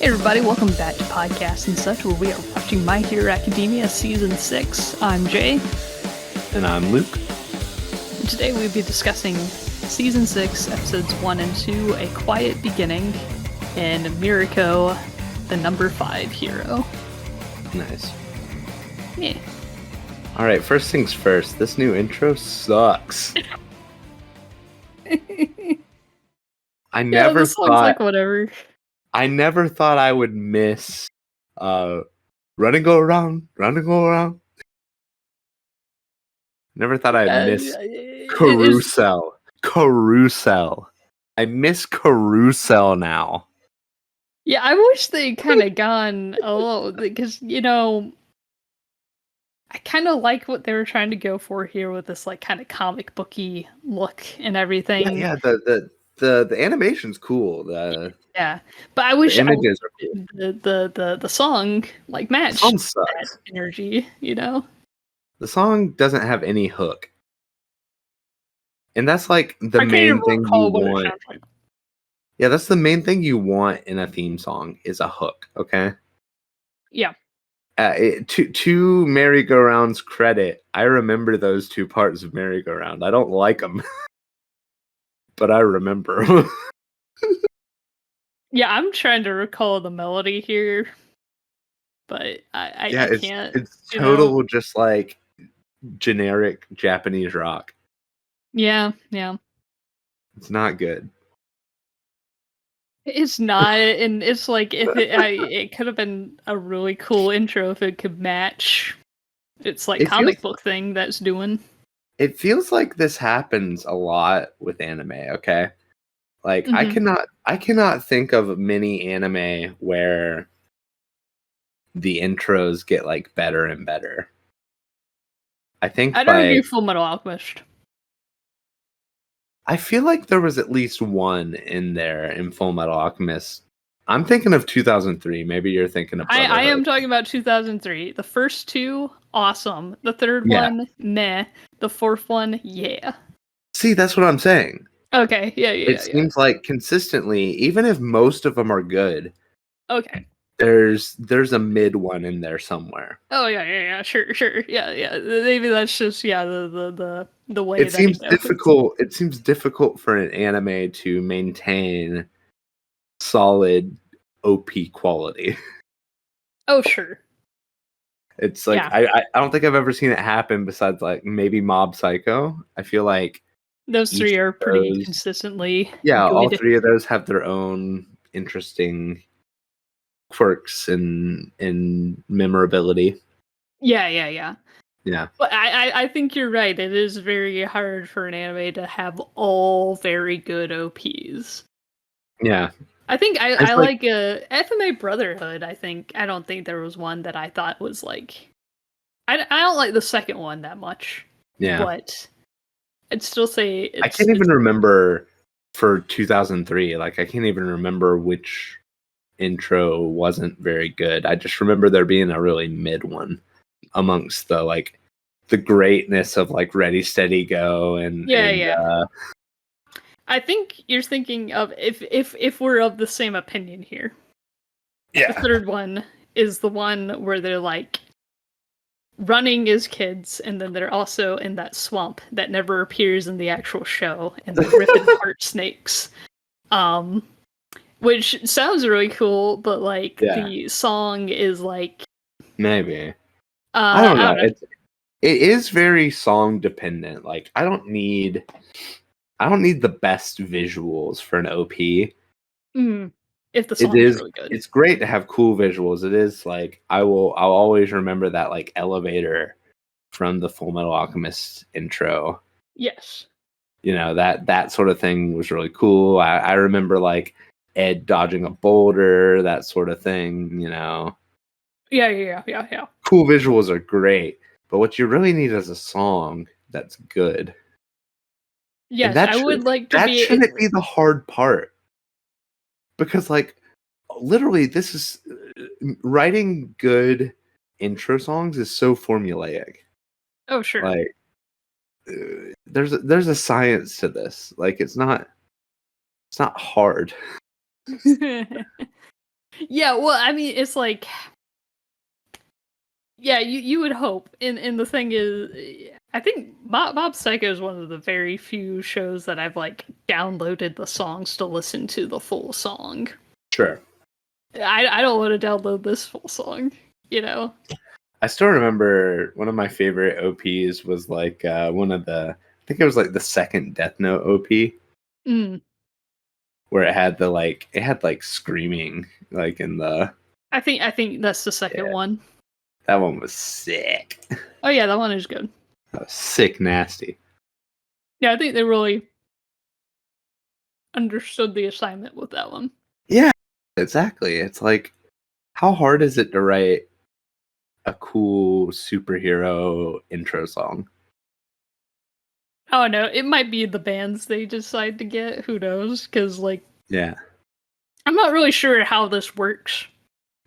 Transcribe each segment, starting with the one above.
Hey everybody, welcome back to Podcast and Such, where we are watching My Hero Academia Season 6. I'm Jay. And I'm Luke. And today we'll be discussing Season 6, Episodes 1 and 2, A Quiet Beginning, and Miriko, the number 5 hero. Nice. Yeah. Alright, first things first, this new intro sucks. I never thought... like whatever. I never thought I would miss run and go around. Never thought I'd miss Carousel. Carousel. I miss Carousel now. Yeah, I wish they'd kind of gone a little, because, I kind of like what they were trying to go for here with this, like, kind of comic booky look and everything. Yeah, the animation's cool. Yeah, but I wish the images are cool. the song like matched that energy, The song doesn't have any hook, and that's like the main thing you want. Yeah, that's the main thing you want in a theme song is a hook. Okay. Yeah. To Merry-Go-Round's credit, I remember those two parts of Merry-Go-Round. I don't like them, but I remember them. Yeah, I'm trying to recall the melody here, but I can't. It's total just like generic Japanese rock. Yeah. It's not good. It's not, and it's like it could have been a really cool intro if it could match. It's like comic book thing that's doing. It feels like this happens a lot with anime. Okay. Like, I cannot think of many anime where the intros get like better and better. I think I don't do Full Metal Alchemist. I feel like there was at least one in there in Full Metal Alchemist. I'm thinking of 2003. Maybe you're thinking of Brotherhood. I am talking about 2003. The first two, awesome. The third one, meh. The fourth one, yeah. See, that's what I'm saying. Okay, yeah. It seems like consistently, even if most of them are good, okay, there's a mid one in there somewhere. Oh yeah, sure, yeah. Maybe that's just the way it seems difficult. It seems difficult for an anime to maintain solid OP quality. Oh sure. It's like I don't think I've ever seen it happen besides like maybe Mob Psycho. I feel like those three are pretty consistently. Yeah, good. All three of those have their own interesting quirks and memorability. Yeah. Yeah. But I think you're right. It is very hard for an anime to have all very good OPs. Yeah. I think I like FMA Brotherhood. I don't think there was one that I thought was like. I don't like the second one that much. Yeah. But I'd still say I can't even remember for 2003. Like, I can't even remember which intro wasn't very good. I just remember there being a really mid one amongst the greatness of like Ready Steady Go and I think you're thinking of if we're of the same opinion here. Yeah. The third one is the one where they're like running as kids, and then they're also in that swamp that never appears in the actual show, and they're ripping apart snakes. Which sounds really cool, but like the song is like maybe I don't know. It is very song dependent. Like, I don't need the best visuals for an OP. If the song is really good. It's great to have cool visuals. It is like I'll always remember that like elevator from the Full Metal Alchemist intro. Yes. That sort of thing was really cool. I remember like Ed dodging a boulder, that sort of thing, Yeah. Cool visuals are great, but what you really need is a song that's good. Yes, I would like to be... That shouldn't be the hard part. Because, like, literally, this is... writing good intro songs is so formulaic. Oh, sure. Like, there's a science to this. Like, it's not hard. Yeah, well, I mean, it's like, yeah, you would hope, and the thing is, I think Mob Psycho is one of the very few shows that I've like downloaded the songs to listen to the full song. Sure. I don't want to download this full song, you know. I still remember one of my favorite OPs was like one of the, I think it was like the second Death Note OP, where it had like screaming like in the. I think that's the second one. That one was sick. Oh yeah, that one is good. That was sick, nasty. Yeah, I think they really understood the assignment with that one. Yeah, exactly. It's like, how hard is it to write a cool superhero intro song? Oh no, it might be the bands they decide to get. Who knows? Because like, Yeah. I'm not really sure how this works.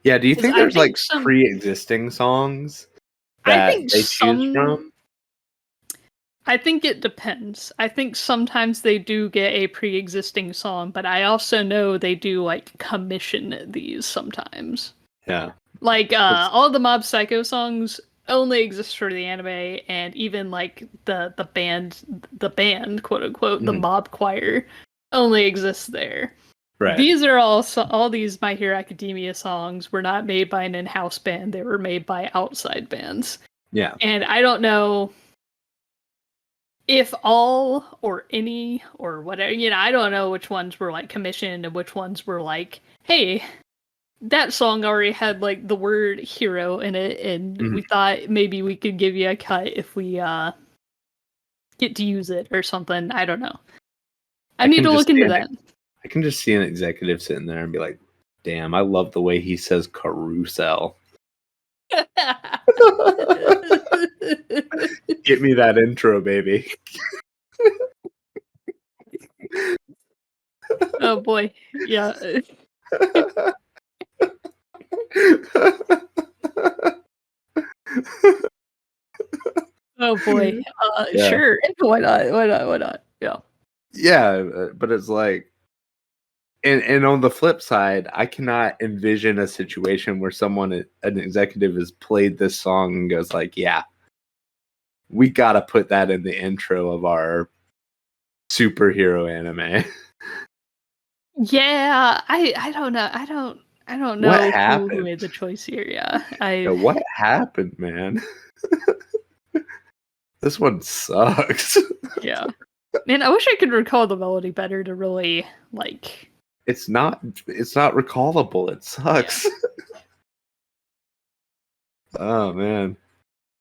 Yeah, do you think there's like some pre-existing songs I that think they choose some. from? I think it depends. I think sometimes they do get a pre-existing song, but I also know they do like commission these sometimes. Yeah. Like all the Mob Psycho songs only exist for the anime, and even like the band, quote unquote, the mob choir only exists there. Right. These are all these My Hero Academia songs were not made by an in-house band; they were made by outside bands. Yeah. And I don't know if all or any or whatever, you know, I don't know which ones were like commissioned and which ones were like, hey, that song already had like the word hero in it, and we thought maybe we could give you a cut if we get to use it or something. I don't know. I need to look into that. I can just see an executive sitting there and be like, damn, I love the way he says carousel. Get me that intro, baby. Oh boy. Yeah. Oh boy. Yeah. Sure. Why not? Yeah. Yeah, but it's like, and on the flip side, I cannot envision a situation where an executive has played this song and goes like, yeah, we gotta put that in the intro of our superhero anime. Yeah, I don't know. I don't know What who made the choice here. Yeah, what happened, man? This one sucks. Yeah, man, I wish I could recall the melody better to really like. It's not recallable. It sucks. Yeah. Oh man.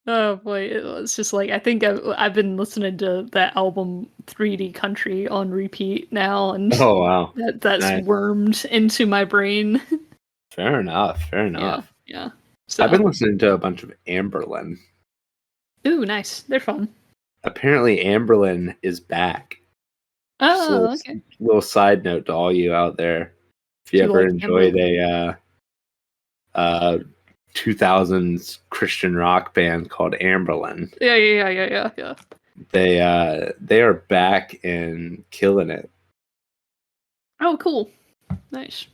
Oh boy, it's just like I think I've been listening to that album 3D Country on repeat now, and oh wow, that's nice. Wormed into my brain. Fair enough. Yeah. So. I've been listening to a bunch of Anberlin. Ooh, nice. They're fun. Apparently, Anberlin is back. Oh, okay. Little side note to all you out there: if you ever enjoyed a 2000s Christian rock band called Anberlin. Yeah. They are back and killing it. Oh, cool. Nice.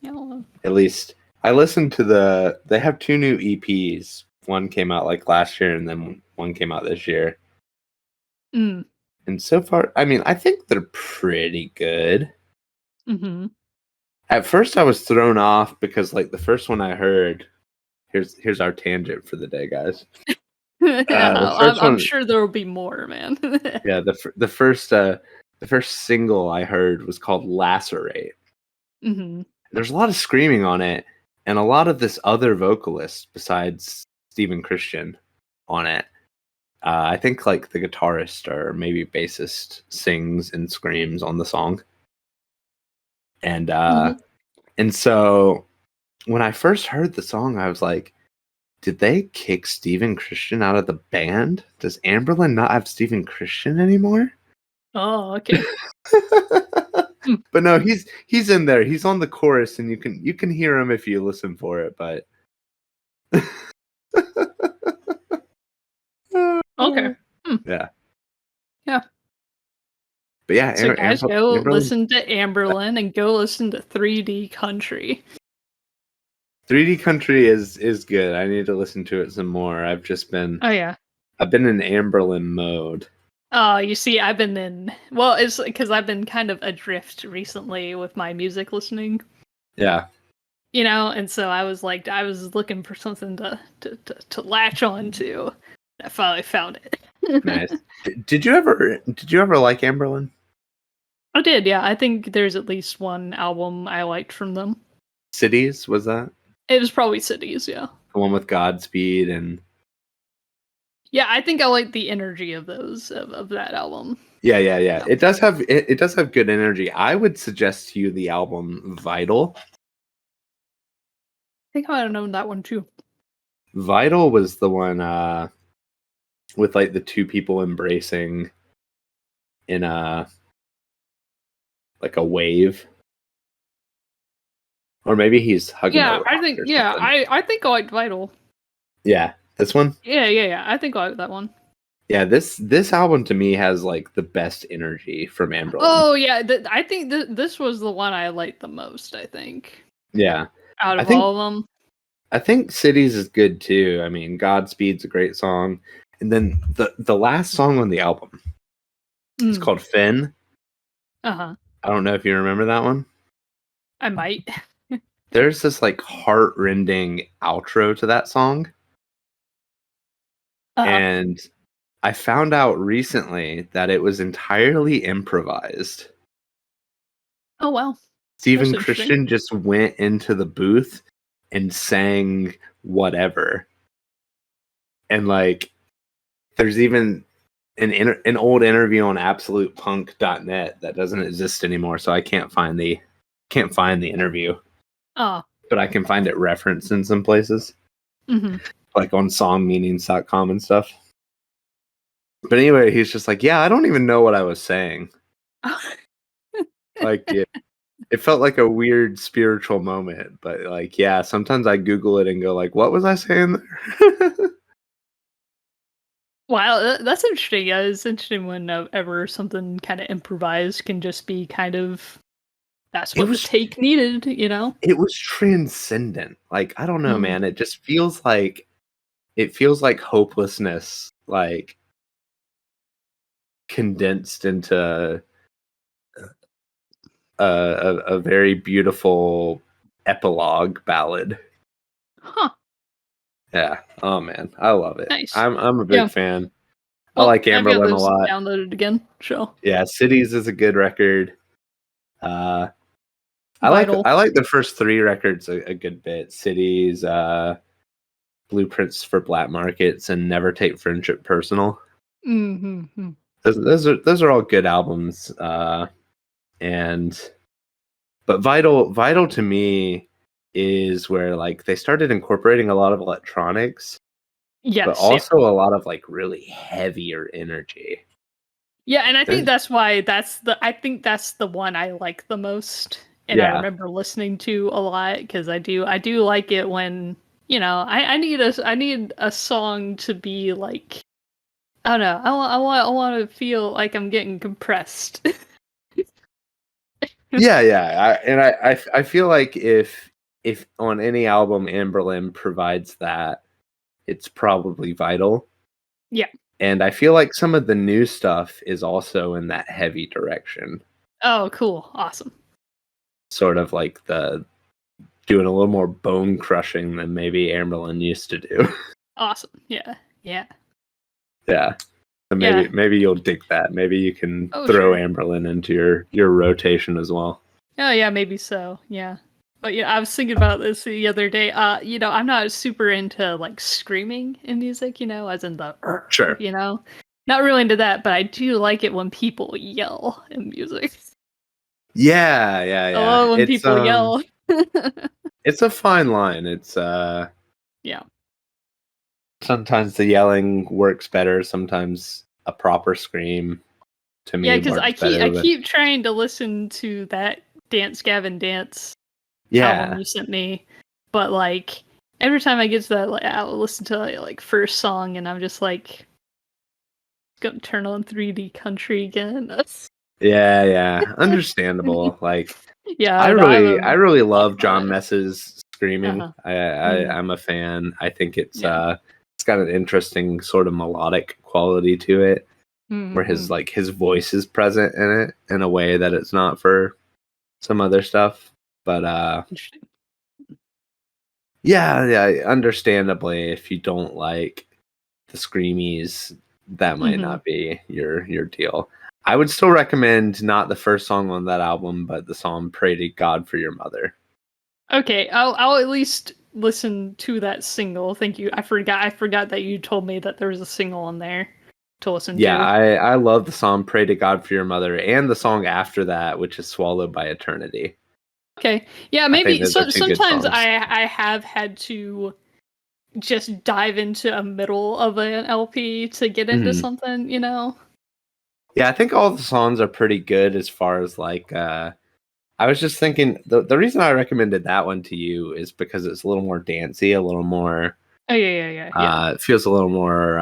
Yeah. At least I listened to they have 2 new EPs. One came out like last year and then one came out this year. And so far, I mean, I think they're pretty good. At first I was thrown off because like the first one I heard, here's our tangent for the day, guys. I'm sure there will be more, man. Yeah, the first single I heard was called Lacerate. There's a lot of screaming on it, and a lot of this other vocalist besides Stephen Christian on it. I think like the guitarist or maybe bassist sings and screams on the song. And and so when I first heard the song, I was like, did they kick Stephen Christian out of the band? Does Anberlin not have Stephen Christian anymore? Oh, okay. But no, he's in there. He's on the chorus, and you can hear him if you listen for it. But okay, yeah. But yeah, so guys, go listen to Anberlin and go listen to 3D Country. 3D Country is good. I need to listen to it some more. I've been in Anberlin mode. Oh, you see, I've been in. Well, it's because I've been kind of adrift recently with my music listening. Yeah. And so I was looking for something to latch on to. I finally found it. Nice. Did you ever like Anberlin? I did, yeah. I think there's at least one album I liked from them. Cities, was that? It was probably Cities, yeah. The one with Godspeed and. Yeah, I think I like the energy of those of that album. Yeah. It does have good energy. I would suggest to you the album Vital. I think I might have known that one too. Vital was the one with like the two people embracing in a wave. Or maybe he's hugging. Yeah, I think I think I liked Vital. Yeah, this one? Yeah. I think I like that one. Yeah, this album to me has like the best energy from Anberlin. Oh yeah, I think this was the one I liked the most, I think. Yeah. Out of all of them. I think Cities is good too. I mean, Godspeed's a great song. And then the last song on the album is called Finn. Uh-huh. I don't know if you remember that one. I might. There's this like heart-rending outro to that song. Uh-huh. And I found out recently that it was entirely improvised. Oh, wow. Stephen Christian just went into the booth and sang whatever. And like, there's even an old interview on absolutepunk.net that doesn't exist anymore, so I can't find the interview. Oh. But I can find it referenced in some places. Mm-hmm. Like on songmeanings.com and stuff. But anyway, he's just like, yeah, I don't even know what I was saying. Like, it felt like a weird spiritual moment. But like, yeah, sometimes I Google it and go like, what was I saying there? Wow, that's interesting. Yeah, it's interesting whenever something kind of improvised can just be kind of... That's what the take needed, you know? It was transcendent. Like, I don't know, man. It just feels like hopelessness, like condensed into a very beautiful epilogue ballad. Huh. Yeah. Oh man, I love it. Nice. I'm a big fan. Well, I like Anberlin a lot. Downloaded again. Sure. Yeah, Cities is a good record. I like the first three records a good bit. Cities, Blueprints for Black Markets, and Never Take Friendship Personal. Mm-hmm. Those are all good albums. But Vital to me is where like they started incorporating a lot of electronics. Yes, but also a lot of like really heavier energy. Yeah, and I think that's why that's the one I like the most. And I remember listening to a lot because I do like it when, you know, I need a song to be like, I don't know, I want to feel like I'm getting compressed. I feel like if on any album Anberlin provides that, it's probably Vital. Yeah. And I feel like some of the new stuff is also in that heavy direction. Oh, cool. Awesome. Sort of like doing a little more bone crushing than maybe Anberlin used to do. Awesome. Yeah. So maybe you'll dig that. Maybe you can throw Anberlin into your rotation as well. Oh yeah, maybe so. Yeah. But yeah, I was thinking about this the other day. You know, I'm not super into like screaming in music, you know, as in the sure. You know. Not really into that, but I do like it when people yell in music. Yeah. I love when people yell. It's a fine line. It's yeah. Sometimes the yelling works better. Sometimes a proper scream to me. Yeah, because I keep trying to listen to that Dance Gavin Dance album you sent me, but like every time I get to that, like, I'll listen to like first song, and I'm just like, gonna turn on 3D Country again. Yeah, understandable. Like, yeah, I really love John Mess's screaming. Uh-huh. I'm a fan. I think it's got an interesting sort of melodic quality to it, where his voice is present in it in a way that it's not for some other stuff. But Interesting. yeah, understandably, if you don't like the screamies, that might not be your deal. I would still recommend not the first song on that album, but the song "Pray to God for Your Mother." Okay, I'll at least listen to that single. Thank you. I forgot that you told me that there was a single on there to listen Yeah, to. I love the song "Pray to God for Your Mother" and the song after that, which is "Swallowed by Eternity." Okay, yeah, I think maybe those are two good sometimes songs. I have had to just dive into a middle of an LP to get into something, you know? Yeah, I think all the songs are pretty good as far as like I was just thinking the reason I recommended that one to you is because it's a little more dancey, a little more Oh yeah. it feels a little more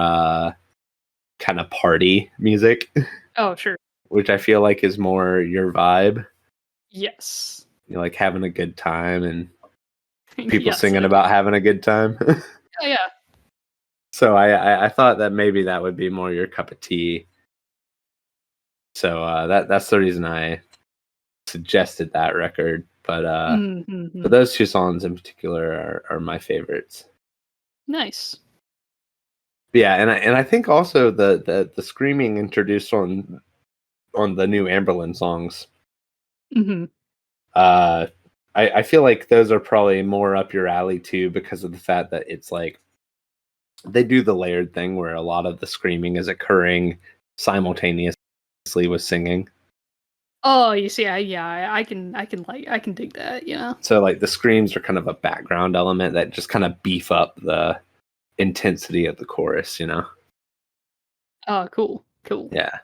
kind of party music, Oh sure. which I feel like is more your vibe. Yes. You know, like having a good time and people Yes. singing about having a good time. Oh yeah. So I thought that maybe that would be more your cup of tea. So that's the reason I suggested that record. But those two songs in particular are my favorites. Nice. Yeah, and I think also the screaming introduced on the new Anberlin songs. I feel like those are probably more up your alley too, because of the fact that it's like they do the layered thing where a lot of the screaming is occurring simultaneously with singing. Oh, you see, I can dig that, you know. So like the screams are kind of a background element that just kind of beef up the intensity of the chorus, you know? Oh, cool. Yeah.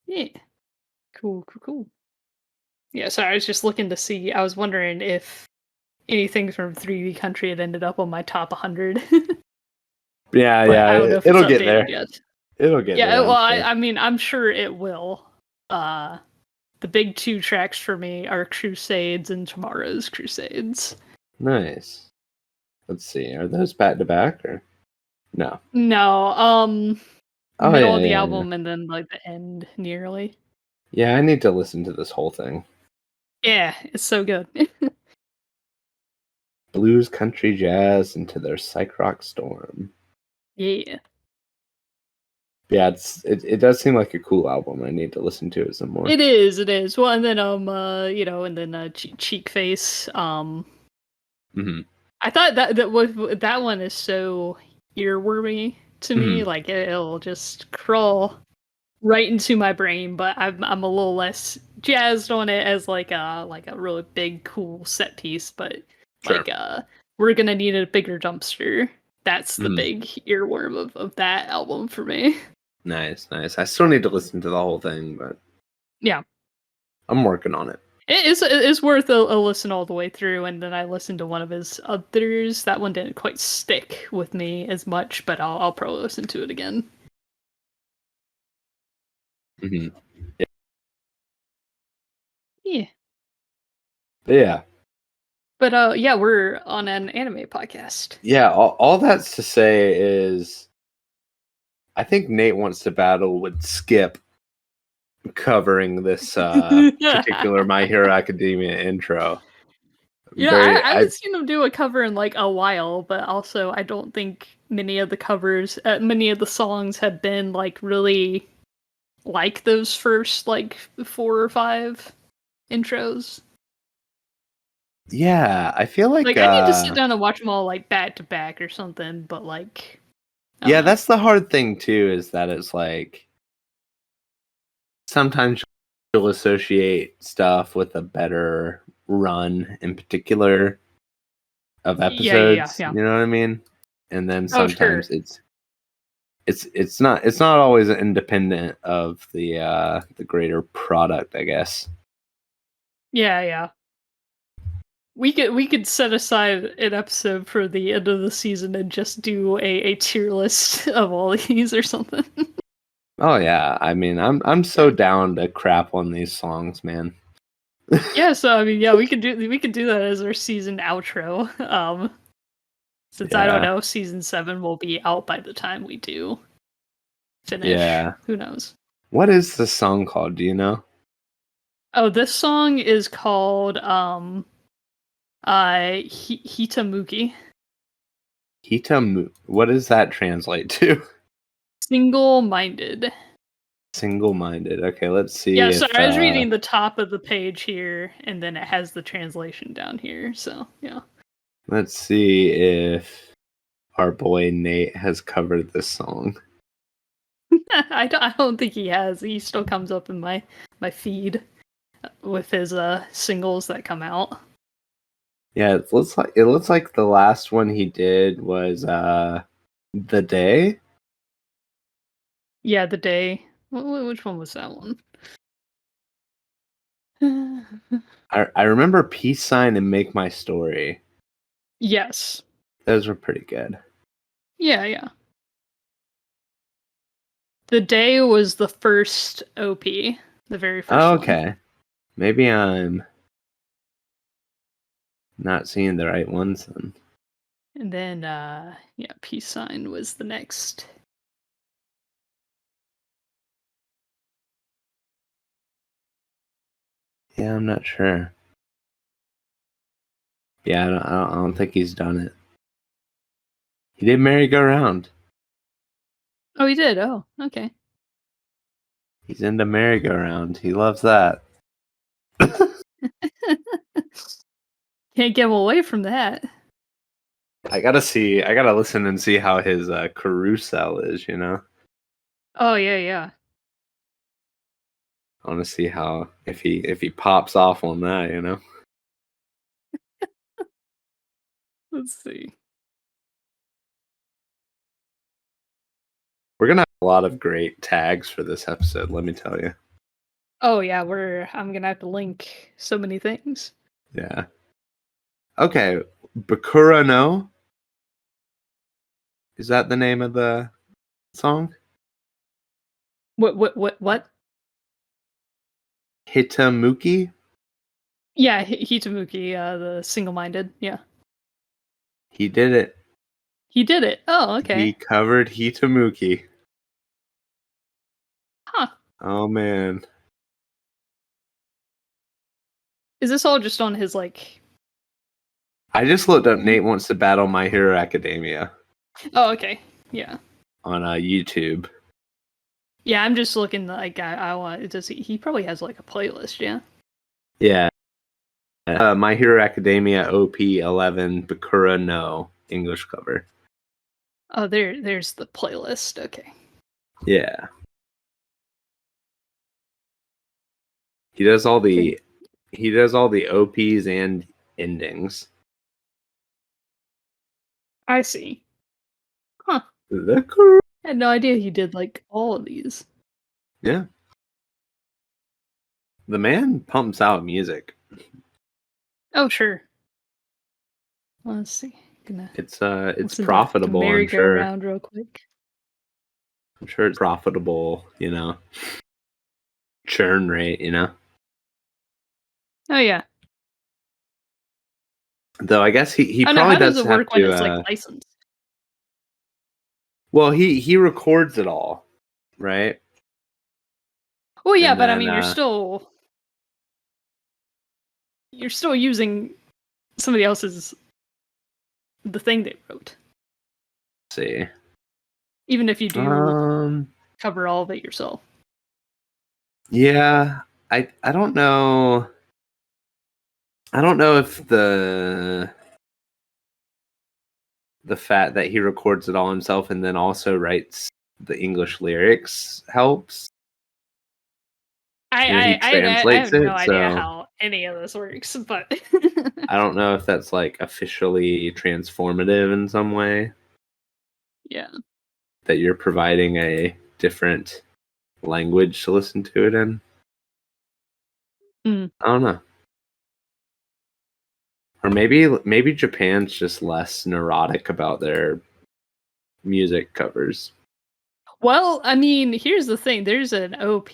Yeah. Cool. Yeah, sorry, I was just looking to see. I was wondering if anything from 3D Country had ended up on my top 100. Yeah, But I don't know if it's it'll get updated there. yet. It'll get Yeah, there. well, Sure. I mean, I'm sure it will. The big two tracks for me are Crusades and Tomorrow's Crusades. Nice. Let's see. Are those back to back or no? No, Oh middle of the yeah. album and then like the end nearly. Yeah, I need to listen to this whole thing. Yeah, it's so good. Blues, country, jazz into their psych rock storm. Yeah. Yeah, it does seem like a cool album. I need to listen to it some more. It is. Well, and then Cheekface. I thought that one is so earwormy to me. Like it'll just crawl right into my brain. But I'm a little less jazzed on it as like a really big cool set piece. But Sure. we're gonna need a bigger dumpster. That's the big earworm of that album for me. Nice. I still need to listen to the whole thing, but Yeah. I'm working on it. It is worth a listen all the way through, and then I listened to one of his others. That one didn't quite stick with me as much, but I'll probably listen to it again. Yeah. Yeah. But yeah, we're on an anime podcast. Yeah, all that's to say is I think Natewantstobattle would skip covering this particular My Hero Academia intro. Yeah, I haven't seen him do a cover in like a while, but also I don't think many of the songs have been like really like those first like 4 or 5 intros. Yeah, I feel like I need to sit down and watch them all like back to back or something, but like yeah, that's the hard thing too, is that it's like sometimes you'll associate stuff with a better run in particular of episodes. Yeah. You know what I mean? And then sometimes it's not always independent of the greater product, I guess. Yeah. We could set aside an episode for the end of the season and just do a tier list of all these or something. Oh yeah, I mean I'm so down to crap on these songs, man. Yeah, so I mean, yeah, we could do that as our season outro. Since I don't Yeah. know, season 7 will be out by the time we do finish. Yeah. Who knows? What is the song called? Do you know? Oh, this song is called Hitamuki. What does that translate to? Single-minded. Single-minded. Okay, let's see Yeah, if sorry, I was reading the top of the page here, and then it has the translation down here, so yeah. let's see if our boy Nate has covered this song. I don't think he has. He still comes up in my feed with his singles that come out. Yeah, it looks like the last one he did was The Day. Yeah, the day. Which one was that one? I remember Peace Sign and Make My Story. Yes. Those were pretty good. Yeah, yeah. The day was the first OP, the very first Oh, one. okay. Maybe I'm not seeing the right ones then. And then yeah, peace sign was the next. Yeah, I'm not sure. Yeah, I don't think he's done it. He did Merry Go Round. Oh, he did. Oh, okay. He's into Merry Go Round. He loves that. Can't get away from that. I gotta listen and see how his carousel is, you know? Oh yeah, yeah. I wanna see how if he pops off on that, you know? Let's see. We're gonna have a lot of great tags for this episode, let me tell you. Oh yeah, I'm gonna have to link so many things. Yeah. Okay. Bakura no? Is that the name of the song? What? Hitamuki? Yeah, Hitamuki, the single-minded. Yeah, He did it. he did it. Oh, He okay. covered Hitamuki. Huh. Oh man. Is this all just on his like? I just looked up Nate Wants to Battle My Hero Academia Oh, okay. Yeah. on YouTube. Yeah, I'm just looking like I want. Does he probably has like a playlist? Yeah. Yeah. My Hero Academia OP 11 Bakura no English cover. Oh, there's the playlist. Okay. Yeah. He does all the OPs and endings. I see. Huh. The I had no idea he did like all of these. Yeah. The man pumps out music. Oh, sure. Let's see. It's Listen to profitable, I'm sure. merry-go-round real quick. I'm sure it's profitable, you know. Churn rate, you know. Oh yeah. Though I guess he Oh no, probably how does does it have work when to it's like licensed? well, he records it all, right? Well, yeah, And but I then mean, you're still using somebody else's the thing they wrote, see. even if you do cover all of it yourself. Yeah, I don't know. I don't know if the fact that he records it all himself and then also writes the English lyrics helps. You know, he I translates have no it, idea so how any of this works, but I don't know if that's like officially transformative in some way. yeah. That you're providing a different language to listen to it in. Mm. I don't know. Or maybe Japan's just less neurotic about their music covers. Well, I mean, here's the thing. There's an OP,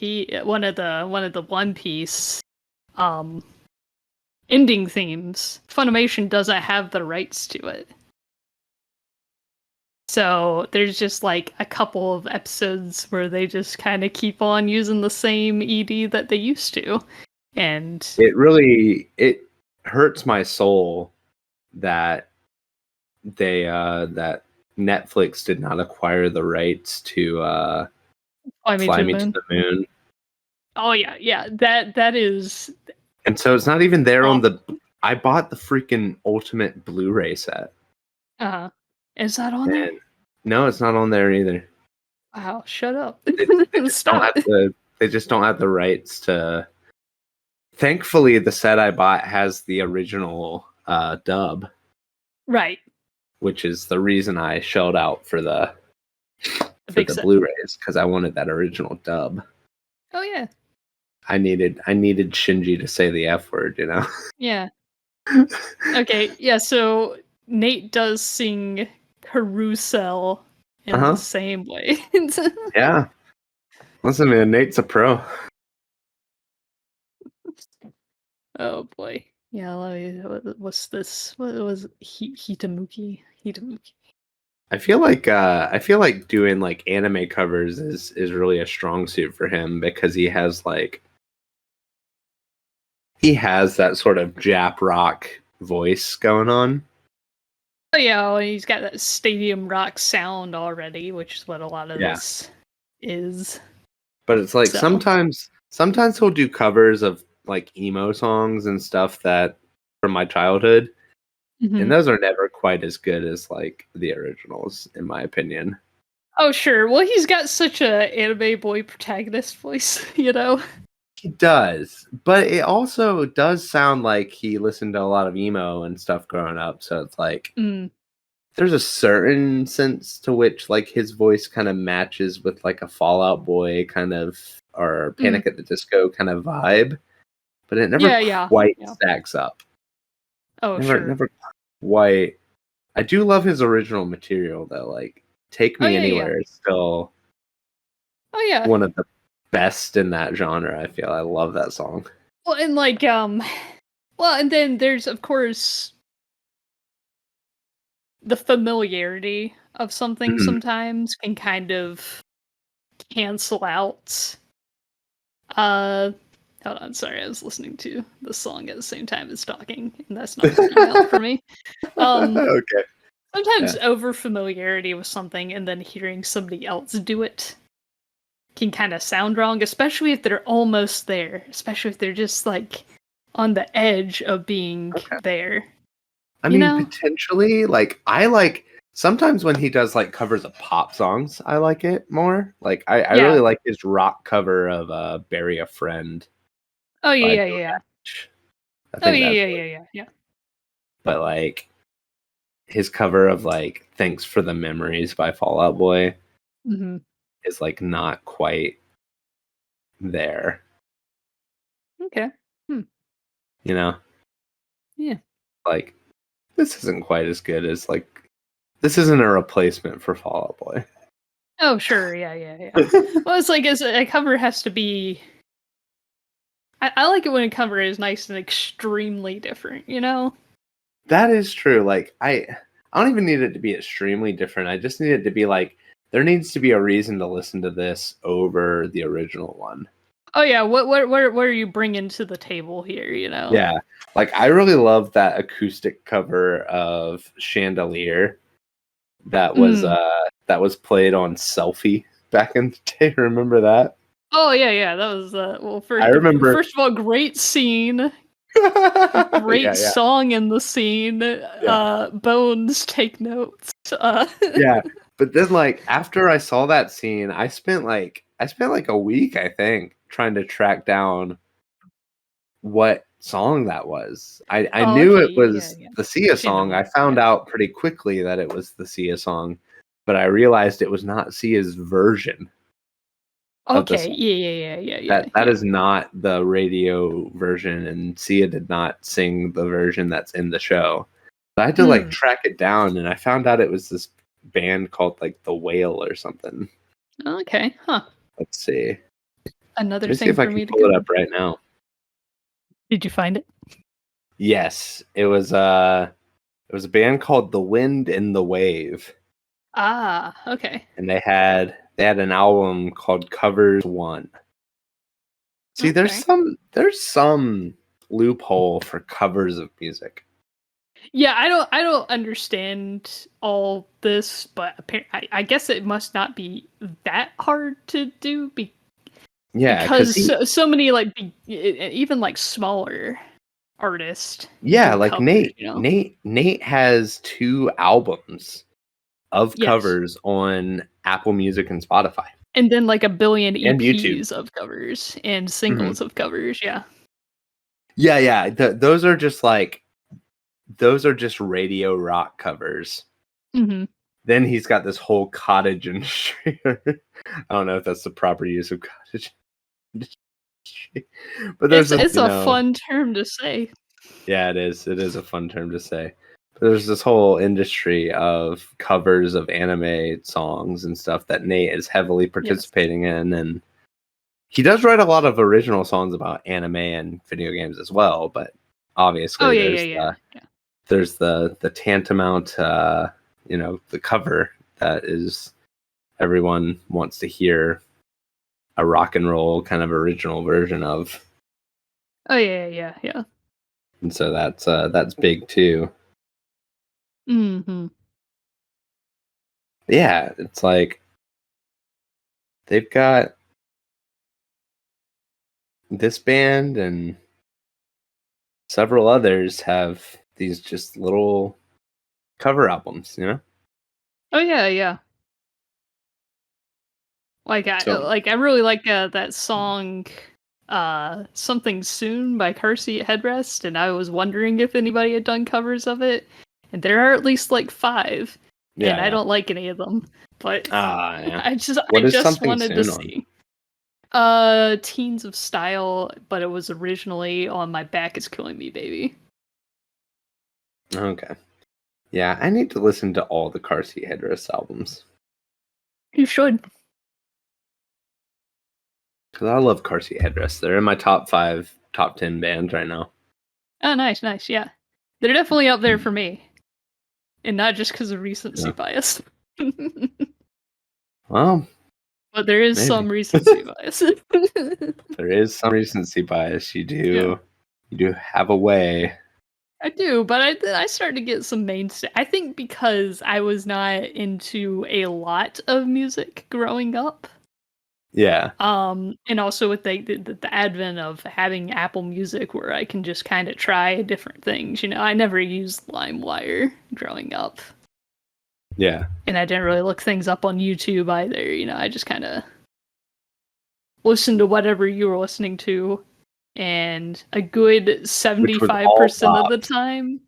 one of the One Piece ending themes. Funimation doesn't have the rights to it. So there's just like a couple of episodes where they just kind of keep on using the same ED that they used to. And it hurts my soul that that Netflix did not acquire the rights to Fly Me to the Moon. Oh yeah. That is. And so it's not even there on the. I bought the freaking Ultimate Blu-ray set. Is that on there? No, it's not on there either. Wow, shut up. They just don't have the rights to. Thankfully, the set I bought has the original dub. Right. Which is the reason I shelled out for the Blu-rays, because I wanted that original dub. Oh yeah. I needed Shinji to say the F word, you know? Yeah. Okay, yeah, so Nate does sing Carousel in the same way. Yeah. Listen, man, Nate's a pro. Oh boy. Yeah, what's this? What was Hitamuki? I feel like doing like anime covers is really a strong suit for him, because he has that sort of Jap rock voice going on. Oh yeah, well, he's got that stadium rock sound already, which is what a lot of this is. But it's like sometimes he'll do covers of like emo songs and stuff that from my childhood. Mm-hmm. And those are never quite as good as like the originals, in my opinion. Oh sure. Well, he's got such a anime boy protagonist voice, you know? He does. But it also does sound like he listened to a lot of emo and stuff growing up. So it's like there's a certain sense to which like his voice kind of matches with like a Fall Out Boy kind of, or Panic at the Disco kind of vibe. But it never quite stacks up. Oh, never quite. I do love his original material though. Like Take Me Anywhere is still one of the best in that genre. I feel I love that song. Well, and like and then there's of course the familiarity of something sometimes can kind of cancel out. Hold on, sorry, I was listening to the song at the same time as talking, and that's not working out for me. Okay. Sometimes over familiarity with something and then hearing somebody else do it can kind of sound wrong, especially if they're almost there, especially if they're just like on the edge of being there. I mean, potentially, like I like sometimes when he does like covers of pop songs, I like it more. Like I really like his rock cover of "Bury a Friend." Oh yeah. I think yeah. But like his cover of like "Thanks for the Memories" by Fall Out Boy is like not quite there. Okay. You know? Yeah. Like this isn't quite as good as like this isn't a replacement for Fall Out Boy. Oh sure, yeah. Well, it's like a cover has to be. I like it when a cover is nice and extremely different, you know? That is true. Like I don't even need it to be extremely different. I just need it to be like there needs to be a reason to listen to this over the original one. Oh yeah, what are you bringing to the table here, you know? Yeah. Like I really love that acoustic cover of Chandelier that was played on Selfie back in the day. Remember that? Oh yeah, that was I remember. First of all, great scene. Great song in the scene. Bones, take notes. Yeah, but then like after I saw that scene, I spent like a week, I think, trying to track down what song that was. I knew it was the Sia song. I found out pretty quickly that it was the Sia song, but I realized it was not Sia's version. Okay, yeah. That is not the radio version, and Sia did not sing the version that's in the show. But I had to like track it down, and I found out it was this band called like The Whale or something. Okay, huh? Let's see. Another Let me thing see if for I can me to pull it up right now. Did you find it? Yes, it was a band called The Wind and the Wave, Ah, okay. and they had an album called Covers One. See, Okay. there's some loophole for covers of music. Yeah, I don't understand all this, but I guess it must not be that hard to do Yeah, because because so many like even like smaller artists yeah, do like covers, Nate, Nate has 2 albums of Yes. covers on Apple Music and Spotify And then like a billion and YouTube. EPs of covers and Mhm. singles of covers, yeah. Yeah, yeah. Those are just radio rock covers. Mhm. Then he's got this whole cottage industry. I don't know if that's the proper use of cottage industry, but there's It's a fun term to say. yeah, it is. It is a fun term to say. But there's this whole industry of covers of anime songs and stuff that Nate is heavily Yes. participating in, and he does write a lot of original songs about anime and video games as well. But Oh obviously, there's the tantamount, the cover that is everyone wants to hear a rock and roll kind of original version of, Oh yeah. and so that's big too. Mhm. Yeah, it's like they've got this band and several others have these just little cover albums, you know? Oh yeah. So I really like that song Something Soon by Seat Headrest, and I was wondering if anybody had done covers of it. And there are at least like 5, and yeah, I yeah. don't like any of them. But Yeah. I What is just something wanted to soon on? see. Teens of Style, but it was originally on My Back Is Killing Me, Baby. Okay. Yeah, I need to listen to all the Car Seat Headrest albums. You should. Because I love Car Seat Headrest. They're in my top 5, top 10 bands right now. Oh, nice, yeah. They're definitely up there for me. And not just because of recency Yeah. bias. Well, But there is maybe. some recency bias. There is some recency bias. You Yeah. do have a way. I do, but I started to get some mainstay. I think because I was not into a lot of music growing up. Yeah. And also with the advent of having Apple Music where I can just kind of try different things. You know, I never used LimeWire growing up. Yeah. And I didn't really look things up on YouTube either. You know, I just kind of listened to whatever you were listening to. And a good 75% of the time,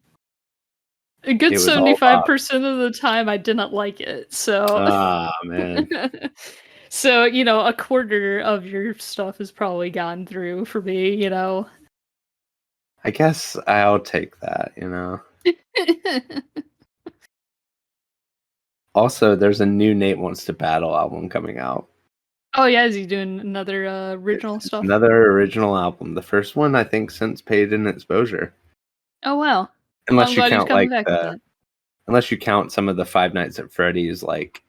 It was all pop. of the time, I didn't like it. So, Man. so you know, a quarter of your stuff has probably gone through for me. You know. I guess I'll take that, you know. Also, there's a new Nate Wants to Battle album coming out. Oh yeah, is he doing another original It's stuff? another original album. The first one, I think, since Paid in Exposure. Oh wow. Well, I'm Unless you glad he's count coming back with that. unless you count some of the Five Nights at Freddy's, like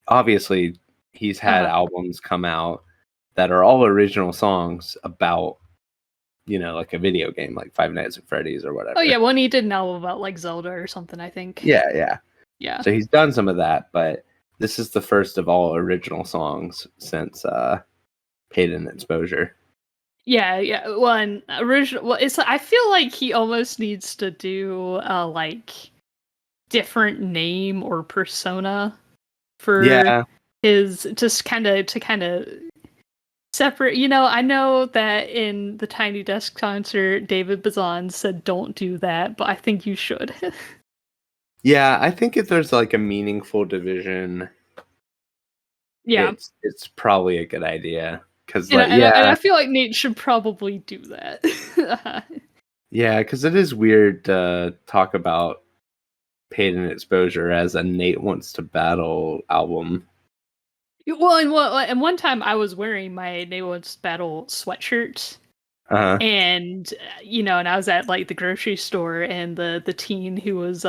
obviously he's had albums come out that are all original songs about, like a video game, like Five Nights at Freddy's or whatever. Oh yeah, when he did an album about like Zelda or something, I think. Yeah. Yeah. So he's done some of that, but this is the first of all original songs since Paid in Exposure. Yeah. One original. Well, it's. I feel like he almost needs to do like different name or persona for his just kind of separate. You know, I know that in the Tiny Desk concert, David Bazan said, "Don't do that," but I think you should. Yeah, I think if there's like a meaningful division, Yeah, it's probably a good idea. Because I feel like Nate should probably do that. Yeah, because it is weird to talk about Paid in Exposure as a Nate Wants to Battle album. Well, and one time I was wearing my Natewantstobattle sweatshirt And and I was at like the grocery store, and the teen who was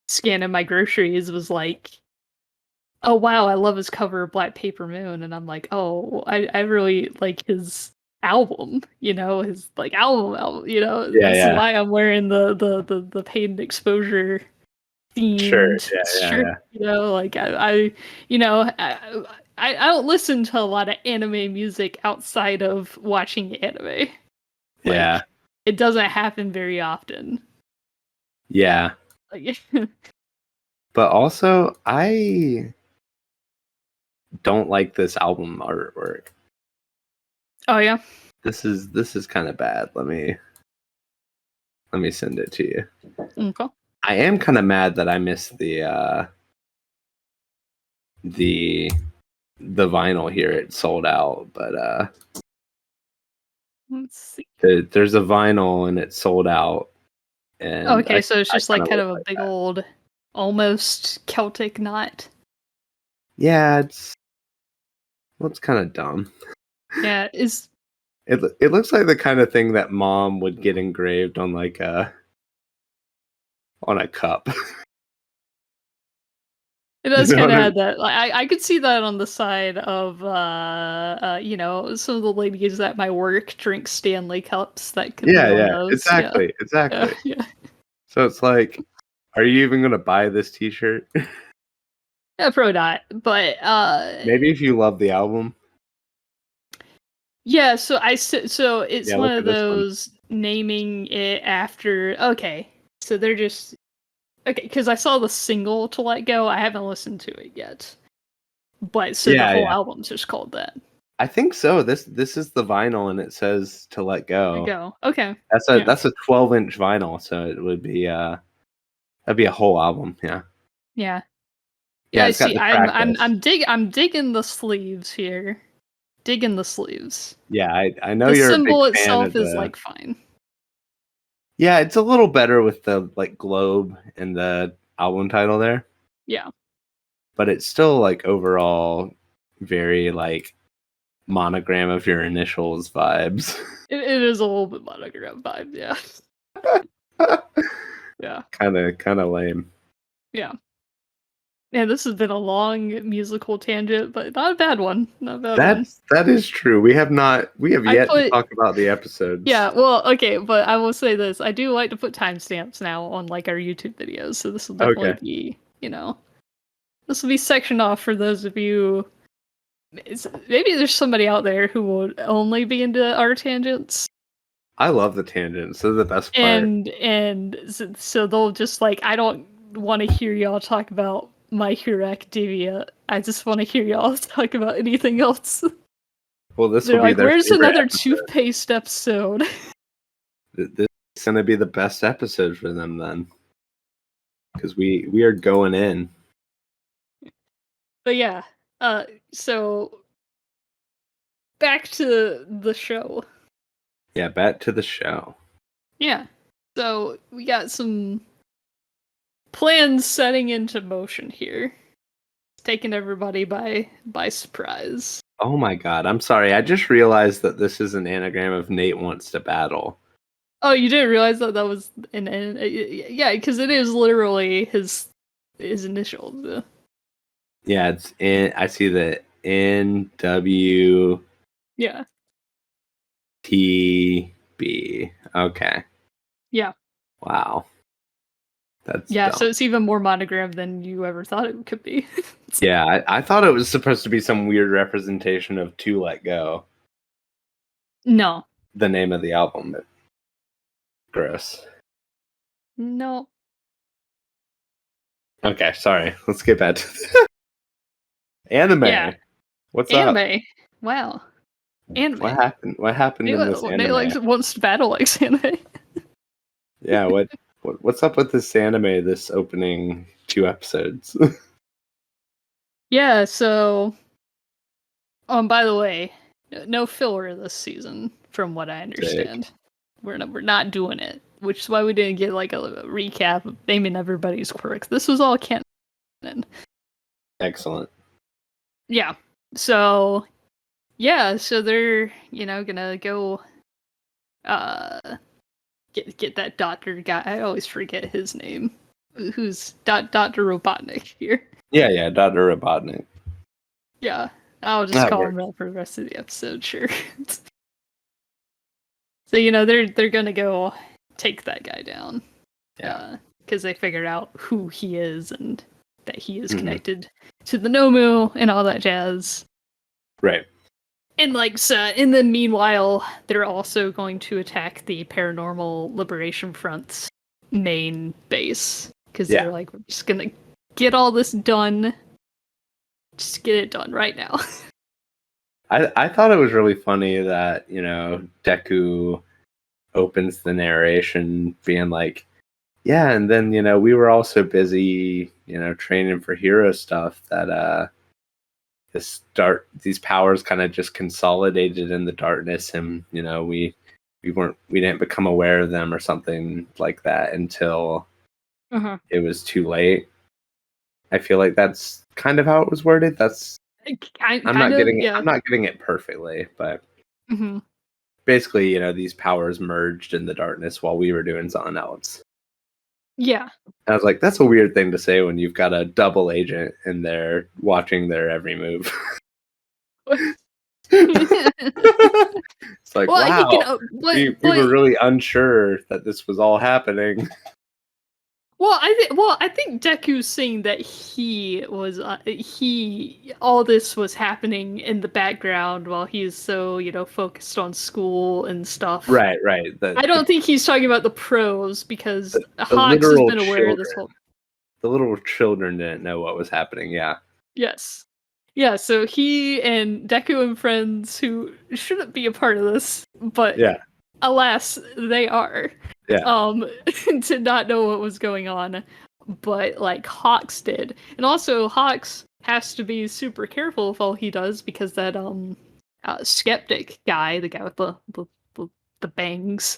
scanning my groceries was like, "Oh wow, I love his cover of Black Paper Moon," and I'm like, "Oh, I really like his album, his like album, Yeah, this is yeah. why I'm wearing the paid and exposure Sure. themed Yeah, yeah, shirt, yeah. like I don't listen to a lot of anime music outside of watching anime. Yeah. Like, it doesn't happen very often. Yeah. Like, But also, I don't like this album artwork. oh yeah. This is kind of bad. Let me send it to you. Okay. I am kind of mad that I missed the the vinyl here. It sold out, but Let's see. there's a vinyl and it sold out. And Okay, so it's I just like kind look of a like big that. old, almost Celtic knot. Yeah, it's kind of dumb. Yeah, It looks like the kind of thing that mom would get engraved on like on a cup. it does You know kind what of I have mean? that. Like, I could see that on the side of some of the ladies at my work drink Stanley cups. That could be Yeah, on yeah, those. Yeah, exactly, exactly. yeah. So it's like, are you even gonna buy this T-shirt? Yeah, probably not. But Maybe if you love the album. yeah. So it's Yeah, one look of at this one. those naming it after. Okay, so they're just okay because I saw the single to Let Go. I haven't listened to it yet, but so the Yeah, whole yeah. album's just called that. I think so. This is the vinyl, and it says "To Let Let Go." Go. Okay. Yeah. That's a 12-inch vinyl, so it would be that'd be a whole album. Yeah, Yeah. Yeah. yeah. I It's got see. the track list. I'm digging the sleeves here. Digging the sleeves. Yeah, I know The you're a big symbol fan itself of is the. like fine. Yeah, it's a little better with the like globe and the album title there, Yeah. but it's still like overall very like monogram of your initials vibes. It is a little bit monogram vibe. Yeah. Yeah. Kind of lame. Yeah. Yeah, this has been a long musical tangent, but not a bad one. Not a bad one. That is true. We have I yet to put talk about the episodes. yeah, well, okay, but I will say this. I do like to put timestamps now on like our YouTube videos, so this will definitely Okay. be, this will be sectioned off for those of you. Maybe there's somebody out there who will only be into our tangents, I love the tangents. They're the best part. so they'll just like, I don't want to hear y'all talk about My Hero Academia. I just want to hear y'all talk about anything else. Well, this They're will be like, their where's favorite another episode. toothpaste episode? This is going to be the best episode for them then, because we are going in. But yeah, so back to the show. Yeah, back to the show. Yeah, so we got some plans setting into motion here, taking everybody by surprise. Oh my god, I'm sorry. I just realized that this is an anagram of Nate wants to battle. Oh, you didn't realize that was yeah, because it is literally his initials. Yeah, it's in. I see the NWTB. Yeah, Okay. yeah, Wow. That's yeah. dumb. So it's even more monogram than you ever thought it could be. Yeah, I thought it was supposed to be some weird representation of "To Let Go," No, the name of the album. But gross. no. Okay, sorry. Let's get back to anime. Yeah, What's up? anime. Wow, anime. What happened? What happened in this They anime? like wants to battle like anime. Yeah, what's up with this anime? This opening 2 episodes. Yeah. So, by the way, no filler this season, from what I understand. We're not doing it, which is why we didn't get like a recap of naming everybody's quirks. This was all canon. Excellent. Yeah. So, yeah. So they're gonna go get that doctor guy. I always forget his name. Who's Dr. Robotnik here? Yeah, Dr. Robotnik. Yeah, I'll just That call works. him that for the rest of the episode. Sure. So they're gonna go take that guy down. Yeah. Because they figured out who he is and that he is connected to the Nomu and all that jazz. Right. And and then meanwhile, they're also going to attack the Paranormal Liberation Front's main base. Because they're like, we're just gonna get all this done. Just get it done right now. I thought it was really funny that, Deku opens the narration being like, yeah, and then, we were all so busy, training for hero stuff that these powers kind of just consolidated in the darkness, and we didn't become aware of them or something like that until it was too late. I feel like that's kind of how it was worded. I'm not getting it perfectly, but basically, these powers merged in the darkness while we were doing something else. Yeah. I was like, that's a weird thing to say when you've got a double agent in there watching their every move. It's like, wow, we were really unsure that this was all happening. Well, I think Deku's saying that all this was happening in the background while he's so, focused on school and stuff. Right. I don't think he's talking about the pros because Hawks has been aware of this whole. The little children didn't know what was happening. Yeah. Yes. Yeah. So he and Deku and friends who shouldn't be a part of this, but alas, they are. Yeah. To not know what was going on, but Hawks did, and also Hawks has to be super careful with all he does because that skeptic guy, the guy with the bangs,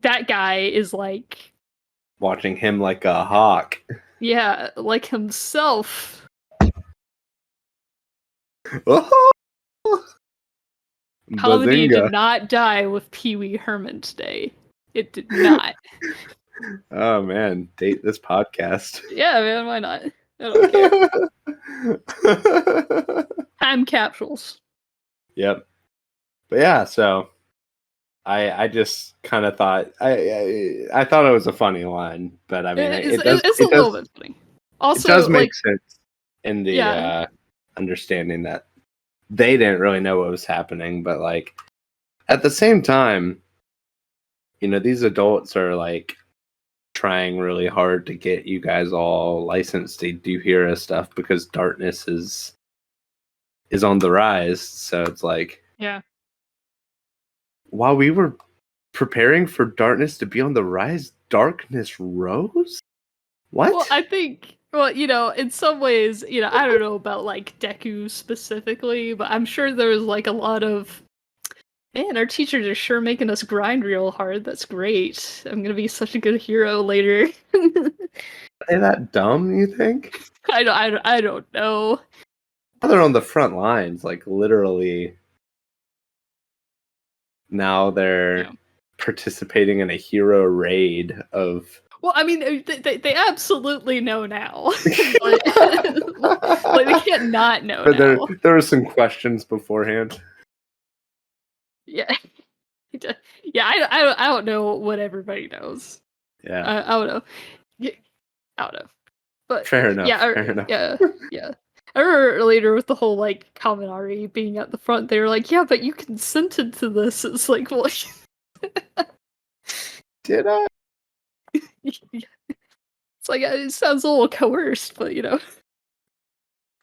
that guy is watching him like a hawk. Yeah, like himself. Comedy did not die with Pee Wee Herman today. It did not. Oh man, date this podcast. Yeah, man, why not? I don't care. Time capsules. Yep. But yeah, so I just kind of thought I thought it was a funny line, but I mean it's a little bit funny. Also, it does make sense in the understanding that they didn't really know what was happening, but at the same time, these adults are trying really hard to get you guys all licensed to do hero stuff because darkness is on the rise. So it's while we were preparing for darkness to be on the rise, darkness rose? What? Well, I think, in some ways, I don't know about Deku specifically, but I'm sure there was a lot of, man, our teachers are sure making us grind real hard. That's great. I'm gonna be such a good hero later. Are they that dumb, you think? I don't know. They're on the front lines, literally. Now they're participating in a hero raid of. Well, I mean, they absolutely know now. They can't not know but now. There were some questions beforehand. Yeah. Yeah, I don't know what everybody knows. Yeah. I don't know. Yeah, I don't know. But fair enough. Yeah, fair enough. Yeah. I remember later with the whole Kaminari being at the front, they were like, "Yeah, but you consented to this." It's like, well, did I? It's it sounds a little coerced, but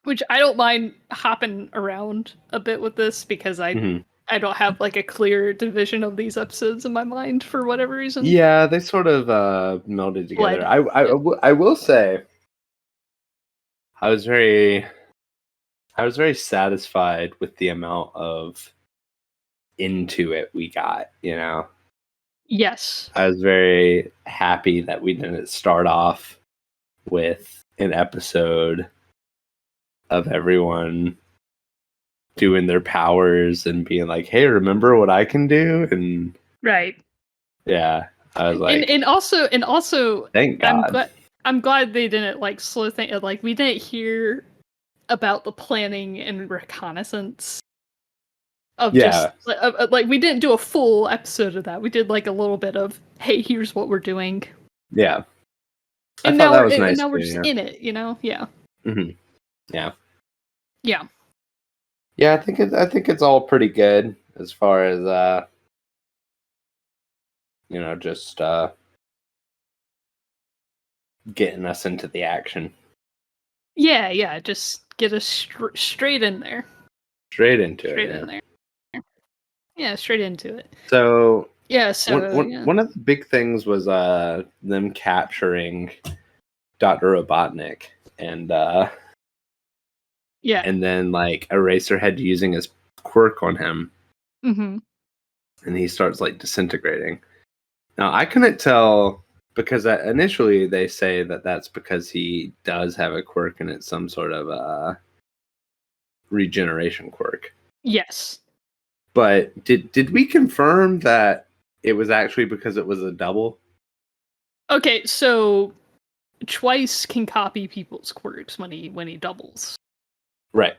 which I don't mind hopping around a bit with this because I don't have a clear division of these episodes in my mind for whatever reason. Yeah, they sort of melded together. I will say, I was very satisfied with the amount of into it we got. Yes. I was very happy that we didn't start off with an episode of everyone doing their powers and being like, "Hey, remember what I can do?" And Right. Yeah, I was like, And also, thank God. I'm glad they didn't like slow things. Like we didn't hear about the planning and reconnaissance of just Yeah, like we didn't do a full episode of that. We did like a little bit of, hey, here's what we're doing, yeah. I and thought that was and nice now we're too. just Yeah. in it. Yeah, Hmm. Yeah. yeah, Yeah, I think it's all pretty good as far as just getting us into the action. yeah. Just get us straight in there, Straight into it, straight yeah. in there. Yeah, straight into it. So Yeah, so yeah. one of the big things was them capturing Dr. Robotnik and Yeah. and then like Eraserhead using his quirk on him, Mm-hmm. and he starts like disintegrating. Now I couldn't tell because initially they say that that's because he does have a quirk and it's some sort of regeneration quirk. Yes. But did we confirm that it was actually because it was a double? Okay, so Twice can copy people's quirks when he doubles. Right.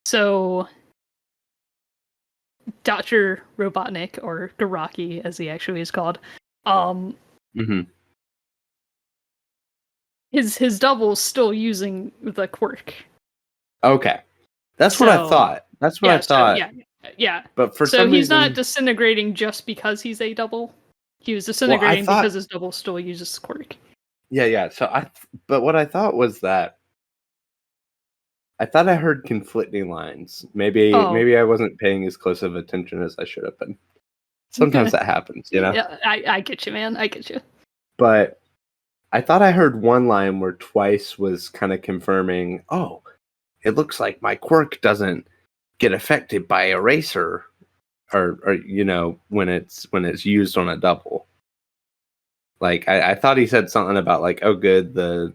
So Dr. Robotnik, or Garaki as he actually is called, Mm-hmm. his double's still using the quirk. Okay. That's what I thought. That's what I thought. Yeah. But for So some he's not reason, disintegrating just because he's a double. He was well, disintegrating because his double still uses quirk. yeah. So but what I thought was that I thought I heard conflicting lines. Maybe I wasn't paying as close of attention as I should have been. Sometimes that happens, Yeah, I get you, man. I get you. But I thought I heard one line where Twice was kind of confirming, "Oh, it looks like my quirk doesn't get affected by eraser or when it's used on a double." Like I thought he said something about like, "Oh, good, the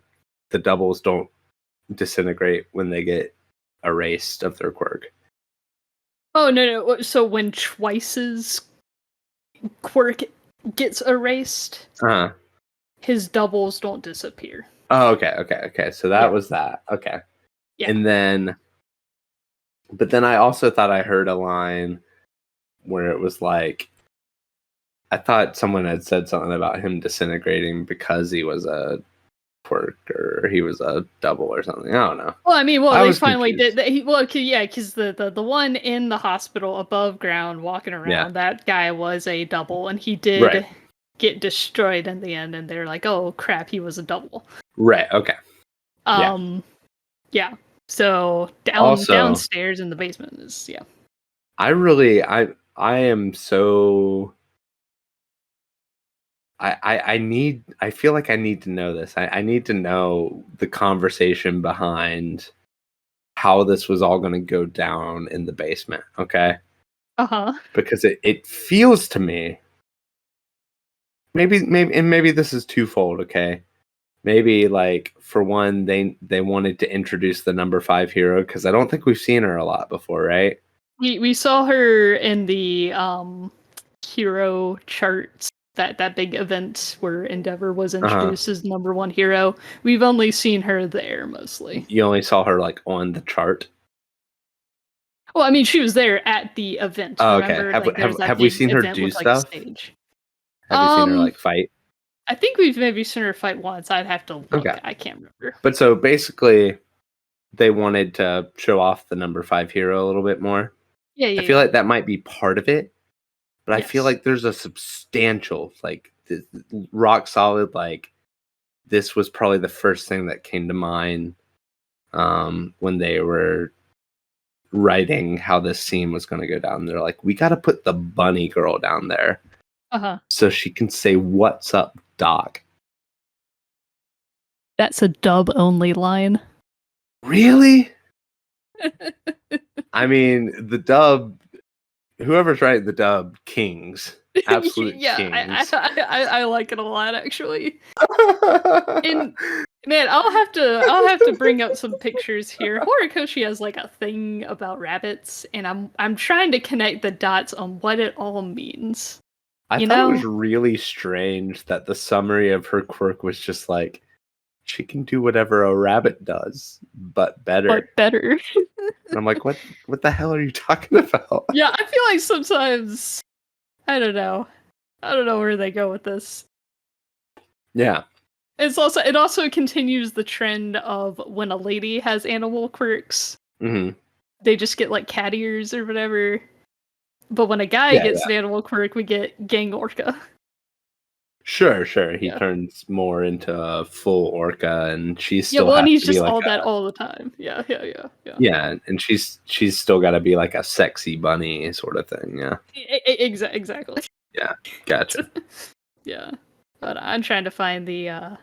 doubles don't disintegrate when they get erased of their quirk." Oh no. So when Twice's quirk gets erased, his doubles don't disappear. Oh, okay. So that was that. Okay. Yeah. And but then I also thought I heard a line where it was like, I thought someone had said something about him disintegrating because he was a quirk or he was a double or something. I don't know. Well, I mean, I they was finally confused. did. Because the one in the hospital above ground walking around, that guy was a double, and he did get destroyed in the end. And they're like, "Oh crap, he was a double." Right. Okay. Yeah. So downstairs in the basement is I am so. I feel like I need to know this. I need to know the conversation behind how this was all going to go down in the basement. Okay. Because it feels to me, maybe this is twofold. Okay. Maybe like for one, they wanted to introduce the number 5 hero because I don't think we've seen her a lot before, right? We saw her in the hero charts, that big event where Endeavor was introduced as number 1 hero. We've only seen her there mostly. You only saw her like on the chart. Well, I mean, she was there at the event. Oh, remember? okay. There's that Have we big seen her event do with, stuff? stage. Have you seen her like fight? I think we've maybe seen her fight once. I'd have to look. Okay. I can't remember. But so basically, they wanted to show off the number 5 hero a little bit more. Yeah. I feel like that might be part of it, but I feel like there's a substantial, like, rock solid, like, this was probably the first thing that came to mind when they were writing how this scene was going to go down. They're like, we got to put the bunny girl down there so she can say, "What's up, Doc?" That's a dub only line. Really? I mean, the dub, whoever's writing the dub, kings. Absolute kings. I like it a lot, actually. And man, I'll have to bring up some pictures here. Horikoshi has like a thing about rabbits, and I'm trying to connect the dots on what it all means. I thought it was really strange that the summary of her quirk was just like, she can do whatever a rabbit does, but better. But better. And I'm like, what the hell are you talking about? Yeah, I feel like sometimes, I don't know where they go with this. Yeah. It also continues the trend of when a lady has animal quirks, they just get like cat ears or whatever. But when a guy gets an animal quirk, we get gang orca. Sure. He turns more into a full orca, and she's still and he's to be just like all that all the time. Yeah. Yeah, and she's still got to be like a sexy bunny sort of thing. Yeah. Exactly. Yeah. Gotcha. Yeah, but I'm trying to find the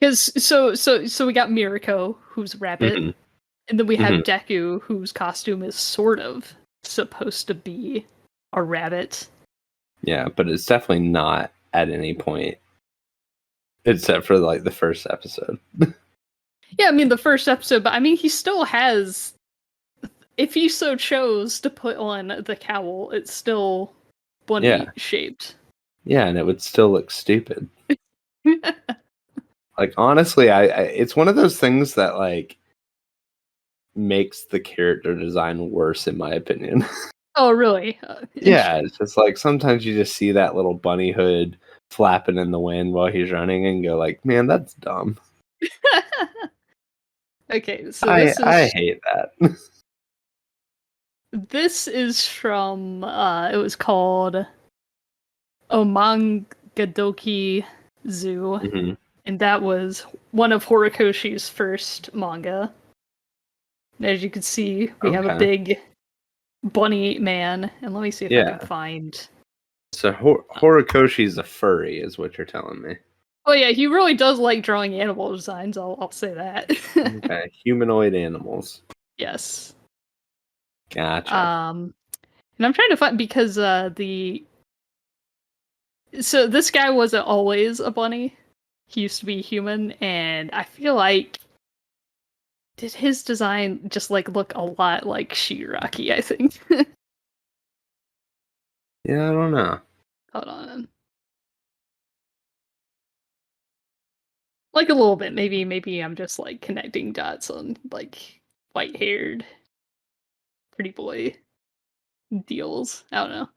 because so we got Mirako, who's rabbit, and then we have Deku, whose costume is sort of supposed to be a rabbit. Yeah, but it's definitely not at any point, except for like the first episode. Yeah, I mean the first episode, but I mean he still has, if he so chose to put on the cowl, it's still bunny shaped. Yeah, and it would still look stupid. Like honestly, I it's one of those things that like makes the character design worse in my opinion. Oh, really? Yeah, it's just like sometimes you just see that little bunny hood flapping in the wind while he's running and go like, man, that's dumb. Okay, so I hate that. This is from it was called Omangadoki Zoo, and that was one of Horikoshi's first manga. And as you can see, we have a big bunny man, and let me see if I can find. So Horikoshi's a furry, is what you're telling me. Oh yeah, he really does like drawing animal designs. I'll say that. Okay, humanoid animals. Yes. Gotcha. And I'm trying to find because so this guy wasn't always a bunny. He used to be human, and I feel like did his design just like look a lot like Shigaraki, I think. Yeah, I don't know. Hold on. Like a little bit. Maybe I'm just like connecting dots on like white-haired pretty boy deals. I don't know.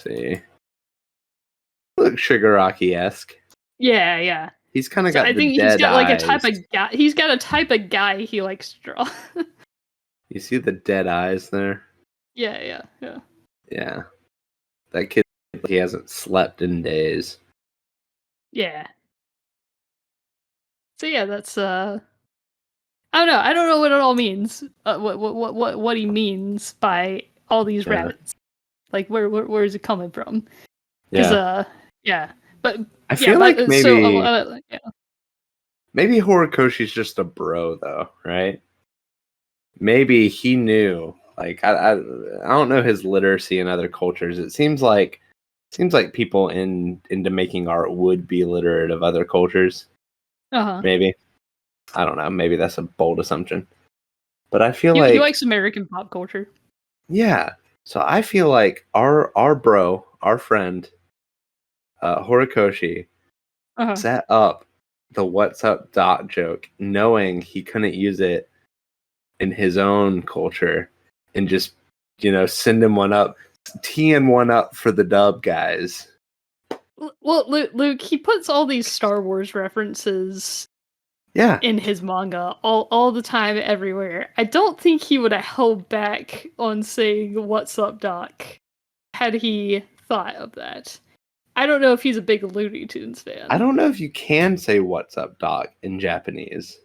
Let's see. Look Shigaraki-esque. Yeah. He's kind of got I think he's got like a type of guy. He's got a type of guy he likes to draw. You see the dead eyes there? Yeah. Yeah. That kid, he hasn't slept in days. Yeah. So yeah, that's I don't know. I don't know what it all means. What he means by all these rabbits? Like where is it coming from? Because but I feel like maybe maybe Horikoshi's just a bro though, right? Maybe he knew. Like I don't know his literacy in other cultures. It seems like people into making art would be literate of other cultures. Maybe. I don't know. Maybe that's a bold assumption. But I feel like he likes American pop culture. Yeah. So I feel like our bro, our friend, Horikoshi, set up the "What's up, Doc" joke, knowing he couldn't use it in his own culture, and just send him one up, teeing one up for the dub guys. Well, Luke, he puts all these Star Wars references in his manga all the time, everywhere. I don't think he would have held back on saying "What's up, Doc" had he thought of that. I don't know if he's a big Looney Tunes fan. I don't know if you can say "What's up, Doc" in Japanese.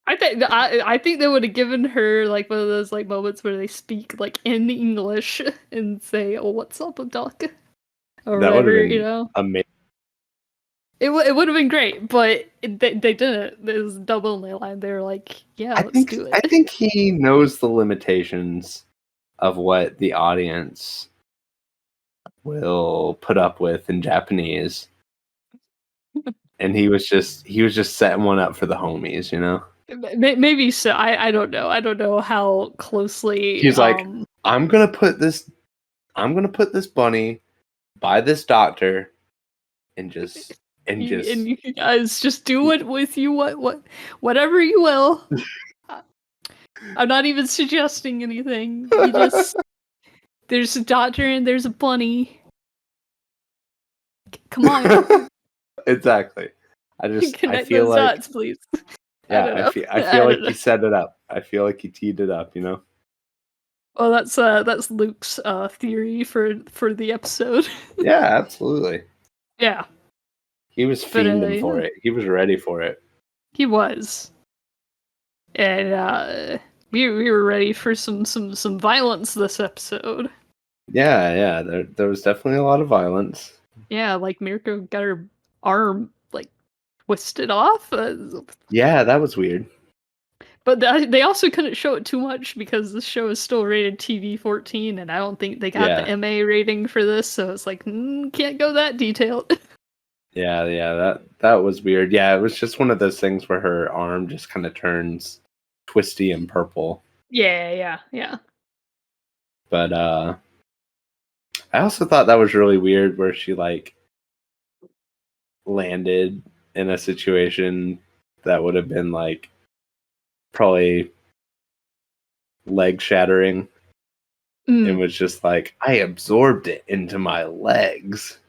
I think they would have given her like one of those like moments where they speak like in English and say, "Oh, what's up, Doc?" or that whatever, amazing. It would have been great, but they didn't. It was a dub only line. They were like, "Yeah, let's do it." I think he knows the limitations of what the audience will put up with in Japanese, and he was just setting one up for the homies, Maybe so. I don't know. I don't know how closely. He's like, I'm gonna put this bunny by this doctor, and you guys just do it with you. Whatever you will. I'm not even suggesting anything. You just there's a doctor and there's a bunny. Come on. Exactly. I Connect feel those like dots, please. yeah, I feel like he set it up. I feel like he teed it up, you know? Well, that's Luke's theory for the episode. Yeah, absolutely. Yeah. He was fiending for it. He was ready for it. He was. And we were ready for some violence this episode. Yeah, there was definitely a lot of violence. Yeah, like Mirko got her arm like twisted off. Yeah, that was weird. But they also couldn't show it too much because this show is still rated TV-14, and I don't think they got the MA rating for this, so it's like, can't go that detailed. Yeah, that was weird. Yeah, it was just one of those things where her arm just kind of turns twisty and purple. Yeah. But I also thought that was really weird where she like landed in a situation that would have been like probably leg shattering. It was just like, I absorbed it into my legs.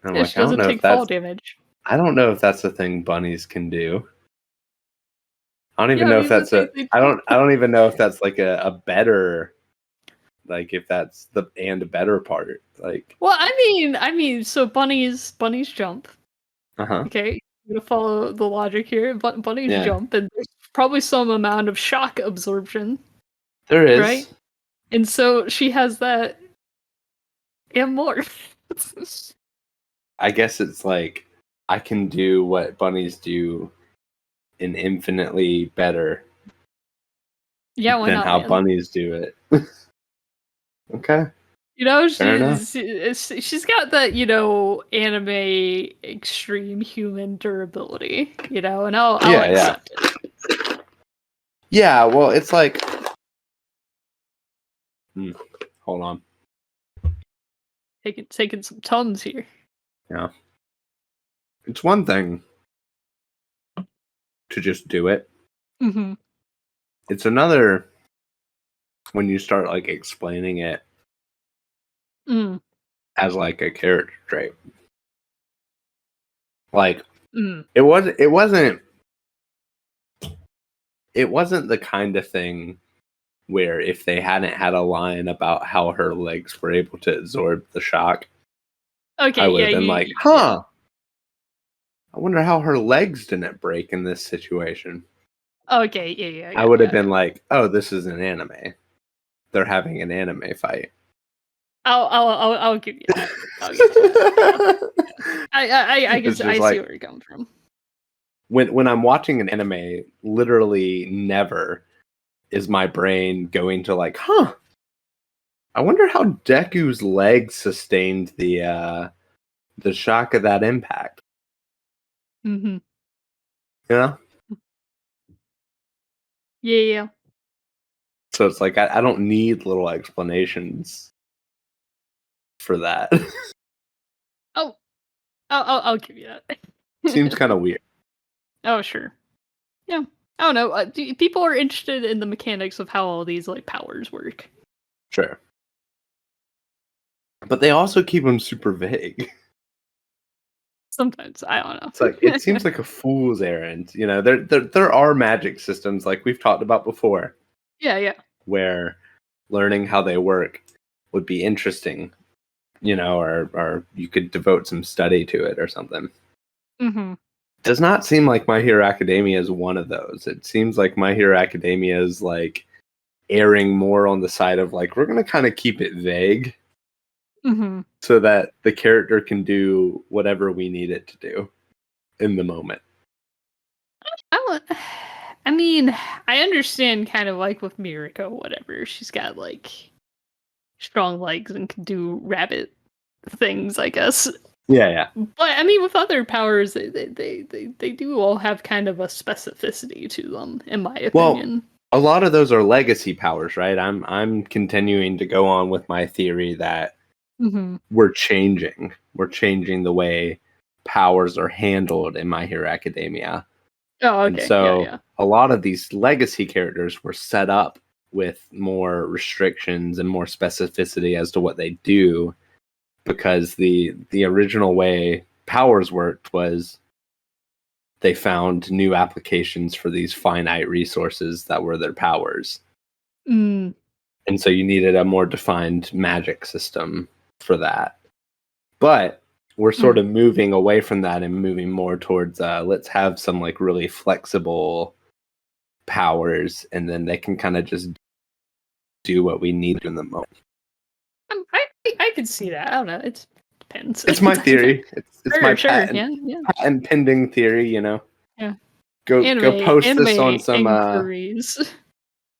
I'm like, she doesn't take fall damage. I don't know if that's a thing bunnies can do. I don't even know if that's I don't even know if that's like a better, like if that's the better part. Like, well, I mean, so bunnies jump. Okay, I'm gonna follow the logic here. Bunnies jump, and there's probably some amount of shock absorption. There is, right? And so she has that and more. I guess it's like I can do what bunnies do and infinitely better. Yeah, why than not, how man? bunnies do it. Okay. You know, she's got that, you know, anime extreme human durability, you know, and I'll accept it. Yeah, well, it's like hold on. Taking some tums here. Yeah. It's one thing to just do it. Mm-hmm. It's another when you start like explaining it as like a character trait. Like it wasn't the kind of thing where if they hadn't had a line about how her legs were able to absorb the shock, okay, I would have been like, huh. I wonder how her legs didn't break in this situation. Okay, yeah. I would have been like, oh, this is an anime. They're having an anime fight. I'll give you that. I guess I see where you're coming from. When I'm watching an anime, literally never is my brain going to like, huh. I wonder how Deku's legs sustained the shock of that impact. Mm-hmm. Yeah. Yeah. So it's like I don't need little explanations for that. I'll give you that. Seems kind of weird. Oh, sure. Yeah. I don't know. People are interested in the mechanics of how all these like powers work. Sure. But they also keep them super vague. Sometimes I don't know. It's like it seems like a fool's errand. You know, there are magic systems like we've talked about before. Yeah. Where learning how they work would be interesting, you know, or you could devote some study to it or something. Mm-hmm. Does not seem like My Hero Academia is one of those. It seems like My Hero Academia is like erring more on the side of like we're gonna kind of keep it vague. So that the character can do whatever we need it to do in the moment. I mean, I understand kind of like with Mirko, whatever. She's got like strong legs and can do rabbit things, I guess. Yeah. But I mean, with other powers, they do all have kind of a specificity to them, in my opinion. A lot of those are legacy powers, right? I'm continuing to go on with my theory that we're changing the way powers are handled in My Hero Academia. Oh, okay. And so yeah. a lot of these legacy characters were set up with more restrictions and more specificity as to what they do, because the original way powers worked was they found new applications for these finite resources that were their powers. Mm. And so you needed a more defined magic system for that. But we're sort of moving away from that and moving more towards let's have some like really flexible powers, and then they can kind of just do what we need in the moment. I could see that. I don't know. It depends. It's my theory. It's my patent pending theory, you know. Yeah. Go post this on some inquiries.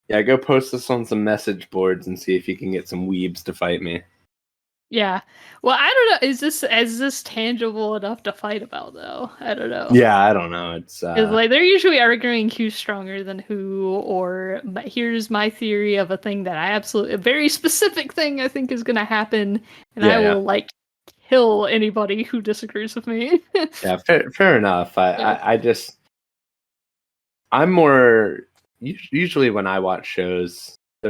Yeah, go post this on some message boards and see if you can get some weebs to fight me. Yeah. Well, I don't know. Is this tangible enough to fight about though? I don't know. Yeah, I don't know. It's like they're usually arguing who's stronger than who, or but here's my theory of a thing that a very specific thing I think is gonna happen, and I will like kill anybody who disagrees with me. Yeah, fair enough. I'm more usually when I watch shows, I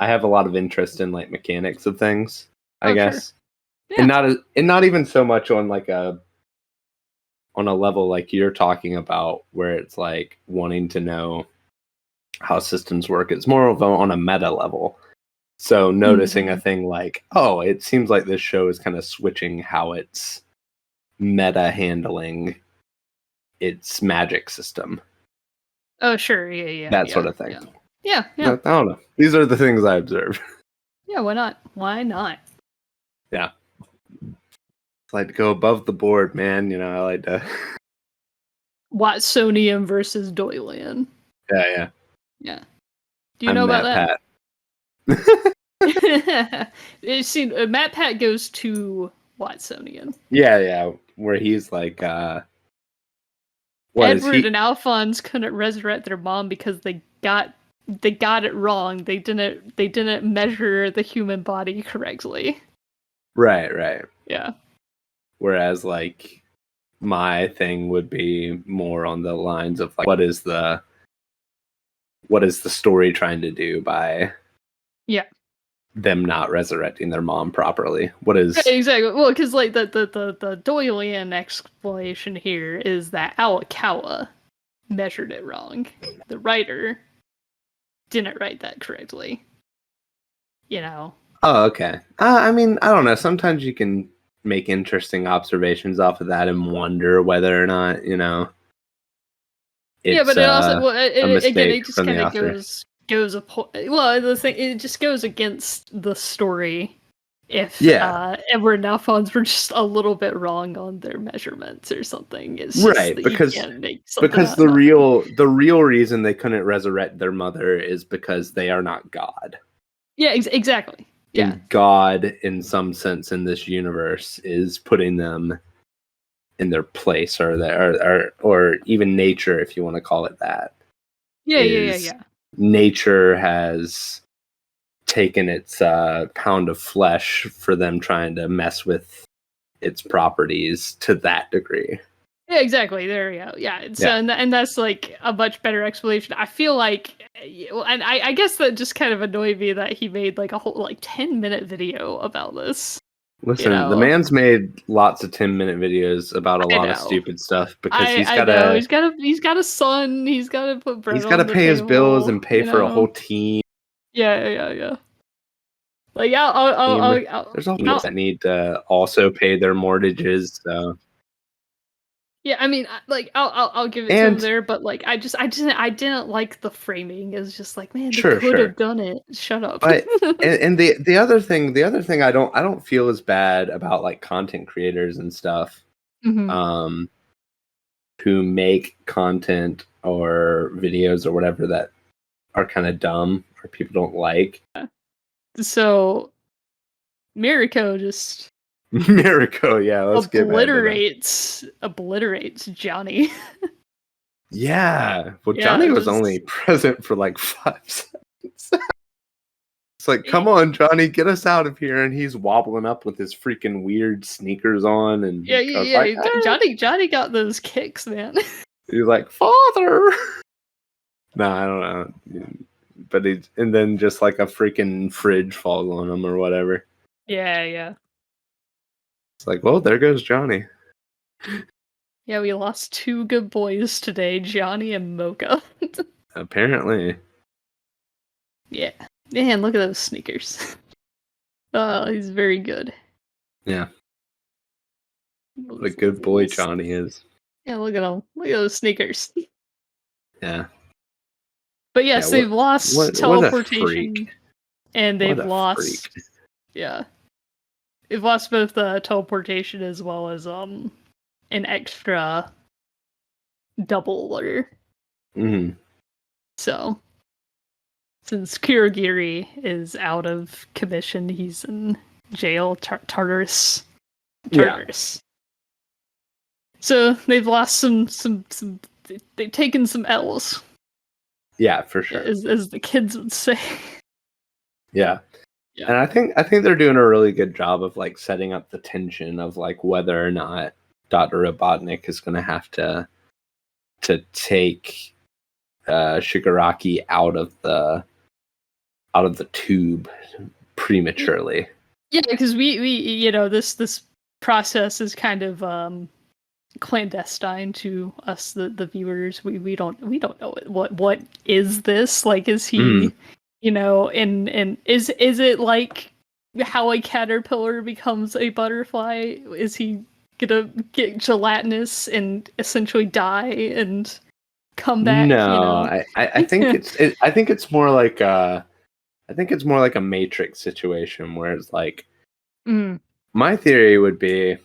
have a lot of interest in like mechanics of things, I guess. Sure. Yeah. And not even so much on like on a level like you're talking about, where it's like wanting to know how systems work. It's more of on a meta level. So noticing a thing like, oh, it seems like this show is kind of switching how it's meta handling its magic system. Oh, sure. Yeah. That sort of thing. Yeah. I don't know. These are the things I observe. Yeah, why not? Why not? Yeah. I like to go above the board, man. You know, I like to... Watsonian versus Doylean. Yeah. Do you know about that? See, Matt Pat goes to Watsonian. Yeah. Where he's like, Edward and Alphonse couldn't resurrect their mom because they got it wrong. They didn't measure the human body correctly. Right. Yeah. Whereas like my thing would be more on the lines of like, what is the story trying to do by them not resurrecting their mom properly? What is exactly? Well, because like the Doylean explanation here is that Awakawa measured it wrong. The writer didn't write that correctly. You know. Oh, okay. I mean, I don't know. Sometimes you can make interesting observations off of that and wonder whether or not, you know. But it also it just kind of it just goes against the story if Edward and Alphonse were just a little bit wrong on their measurements or something. It's just right, because the real reason they couldn't resurrect their mother is because they are not God. Yeah, exactly. Yeah. And God, in some sense, in this universe, is putting them in their place, or even nature, if you want to call it that. Yeah. Nature has taken its pound of flesh for them trying to mess with its properties to that degree. Yeah, exactly. There we go. Yeah, and that's like a much better explanation. I feel like, and I guess that just kind of annoyed me that he made like a whole like 10-minute video about this. Listen, the man's made lots of 10-minute videos about a lot of stupid stuff because he's got a son. He's got to put bread. He's got to pay his bills and pay for a whole team. Yeah. Like there's all people that need to also pay their mortgages. So. Yeah, I mean, like I'll give it to him there, but like I didn't like the framing. It's just like, man, they could have done it. Shut up. But and the other thing I don't feel as bad about like content creators and stuff, who make content or videos or whatever that are kind of dumb or people don't like. So Miriko just Mirako, yeah, let's get back to that. Obliterates Johnny. Yeah. Well, Yeah, Johnny it was was only present for like 5 seconds. It's like, come on, Johnny, get us out of here. And he's wobbling up with his freaking weird sneakers on. And goes like, Johnny got those kicks, man. He's like, Father. No, I don't know. But and then just like a freaking fridge falls on him or whatever. Yeah. It's like, well, there goes Johnny. Yeah, we lost 2 good boys today, Johnny and Mocha. Apparently. Yeah. Man, look at those sneakers. Oh, he's very good. Yeah. What a good boy Johnny is. Yeah, look at him. Look at those sneakers. Yeah. But yes, they've lost teleportation. And they've lost... Yeah. They've lost both teleportation as well as an extra doubler. Mm-hmm. So, since Kurogiri is out of commission, he's in jail, Tartarus. Yeah. So they've lost some. They've taken some L's. Yeah, for sure. As the kids would say. Yeah. And I think they're doing a really good job of like setting up the tension of like whether or not Dr. Robotnik is going to have to take Shigaraki out of the tube prematurely. Yeah, because we this process is kind of clandestine to us, the viewers. We don't know what is this, like, is he and is it like how a caterpillar becomes a butterfly? Is he gonna get gelatinous and essentially die and come back? No, I think it's more like a Matrix situation where it's like, my theory would be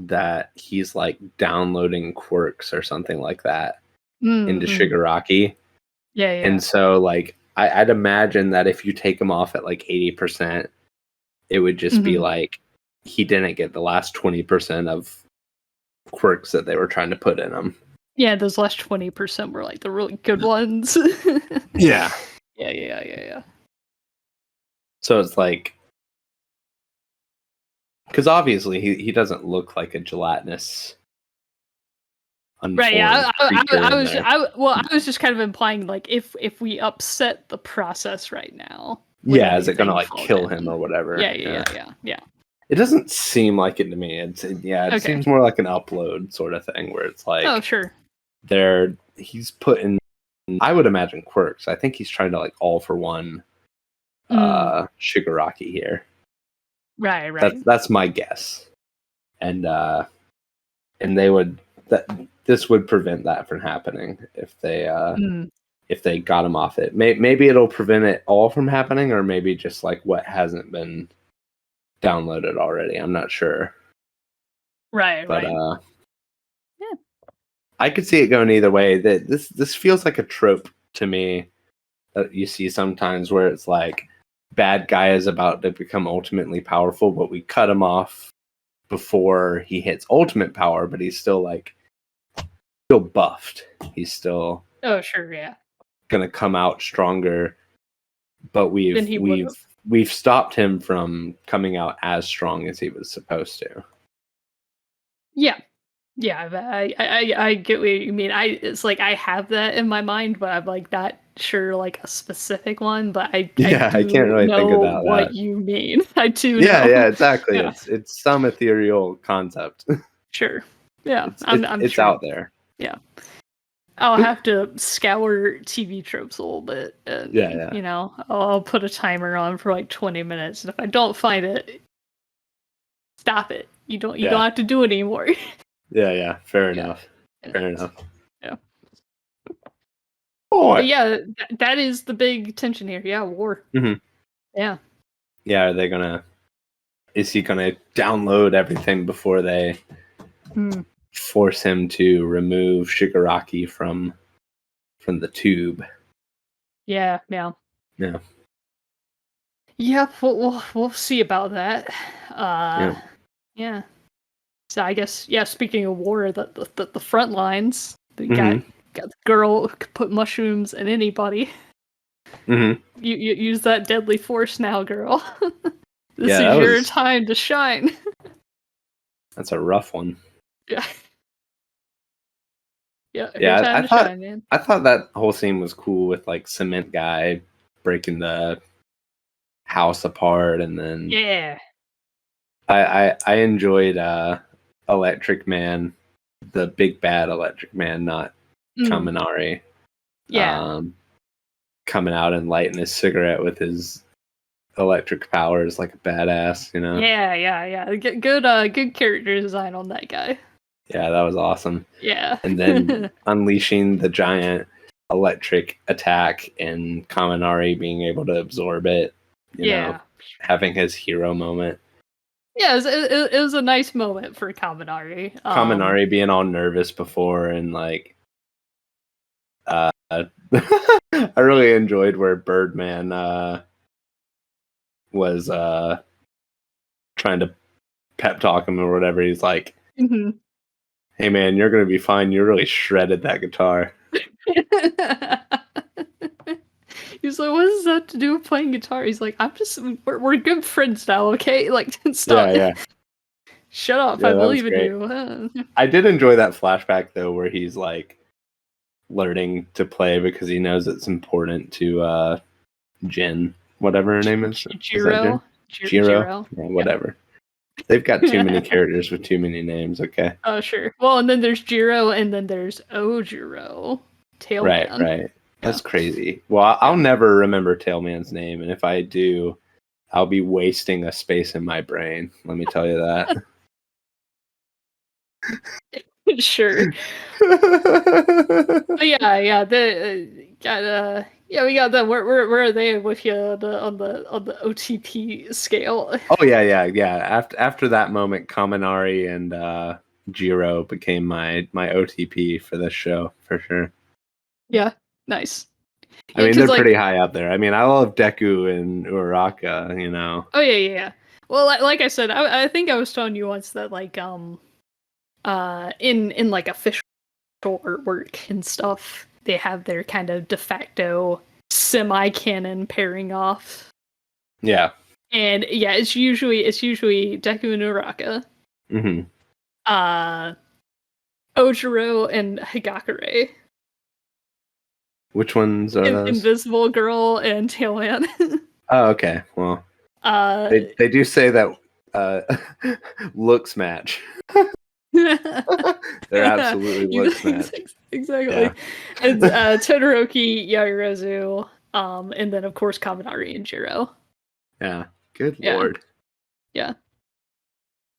that he's like downloading quirks or something like that into Shigaraki. Yeah. And so like I'd imagine that if you take him off at like 80%, it would just be like he didn't get the last 20% of quirks that they were trying to put in him. Yeah, those last 20% were like the really good ones. Yeah. Yeah. So it's like, because obviously he doesn't look like a gelatinous. Right. Yeah. I was just kind of implying like if we upset the process right now. Yeah, is it gonna like kill him or whatever? Yeah. It doesn't seem like it to me. It seems more like an upload sort of thing where it's like, oh sure, he's putting, I would imagine, quirks. I think he's trying to like all for one Shigaraki here. Right. That's my guess. And this would prevent that from happening if they got him off it. Maybe it'll prevent it all from happening, or maybe just like what hasn't been downloaded already. I'm not sure. Right. Yeah, I could see it going either way. That this feels like a trope to me that you see sometimes, where it's like bad guy is about to become ultimately powerful, but we cut him off before he hits ultimate power, but he's still buffed. He's still gonna come out stronger, but we've stopped him from coming out as strong as he was supposed to. Yeah, I get what you mean. It's like I have that in my mind, but I'm like not sure like a specific one. But I can't really think about what you mean. I do. Yeah, exactly. Yeah. It's some ethereal concept. Sure. Yeah, it's sure. out there. Yeah. I'll have to scour TV tropes a little bit. And, I'll put a timer on for like 20 minutes. And if I don't find it, stop it. You don't have to do it anymore. Yeah. Fair enough. Yeah. Boy. But yeah, that is the big tension here. Yeah, war. Mm-hmm. Yeah. Yeah, is he gonna download everything before they force him to remove Shigaraki from the tube? Yeah. Yeah, we'll see about that. Yeah. So I guess, yeah, speaking of war, the front lines, you got the girl who could put mushrooms in anybody. Mm-hmm. You use that deadly force now, girl. This Yeah, is your time to shine. That's a rough one. Yeah. Yeah, her Yeah, time to shine, man. I thought that whole scene was cool with like Cement Guy breaking the house apart, and then Yeah. I enjoyed Electric Man, the big bad Electric Man, not Kaminari. Yeah. Coming out and lighting his cigarette with his electric powers like a badass, you know? Yeah. Good character design on that guy. Yeah, that was awesome. Yeah. And then unleashing the giant electric attack and Kaminari being able to absorb it, you know, having his hero moment. Yeah, it was a nice moment for Kaminari. Kaminari being all nervous before, and like I really enjoyed where Birdman was trying to pep talk him or whatever. He's like, hey man, you're gonna be fine. You really shredded that guitar. He's like, what does that have to do with playing guitar? He's like, we're good friends now, okay? Like, stop. Yeah. Shut up, I believe in you. I did enjoy that flashback though, where he's like learning to play because he knows it's important to Jin, whatever her name is. Jiro. Yeah, whatever. They've got too many characters with too many names, okay. Oh sure. Well, and then there's Jiro, and then there's Ojiro. Tailman. Right. That's crazy. Well, I'll never remember Tailman's name, and if I do, I'll be wasting a space in my brain. Let me tell you that. Sure. But yeah. We got them. Where are they with you on the OTP scale? Oh yeah. After that moment, Kaminari and Jiro became my OTP for this show for sure. Yeah, nice. I mean, they're pretty high up there. I mean, I love Deku and Uraraka, you know. Oh yeah. Well, like I said, I think I was telling you once that like in like official artwork and stuff, they have their kind of de facto semi-canon pairing off. Yeah. And yeah, it's usually Deku and Uraraka. Ojiro and Higakure. Which ones are those? Invisible Girl and Tailman. Oh, okay. Well, they do say that looks match. They're absolutely looks match. Exactly. Yeah. And Todoroki, Yaoyorozu, and then of course Kaminari and Jiro. Yeah. Good lord. Yeah.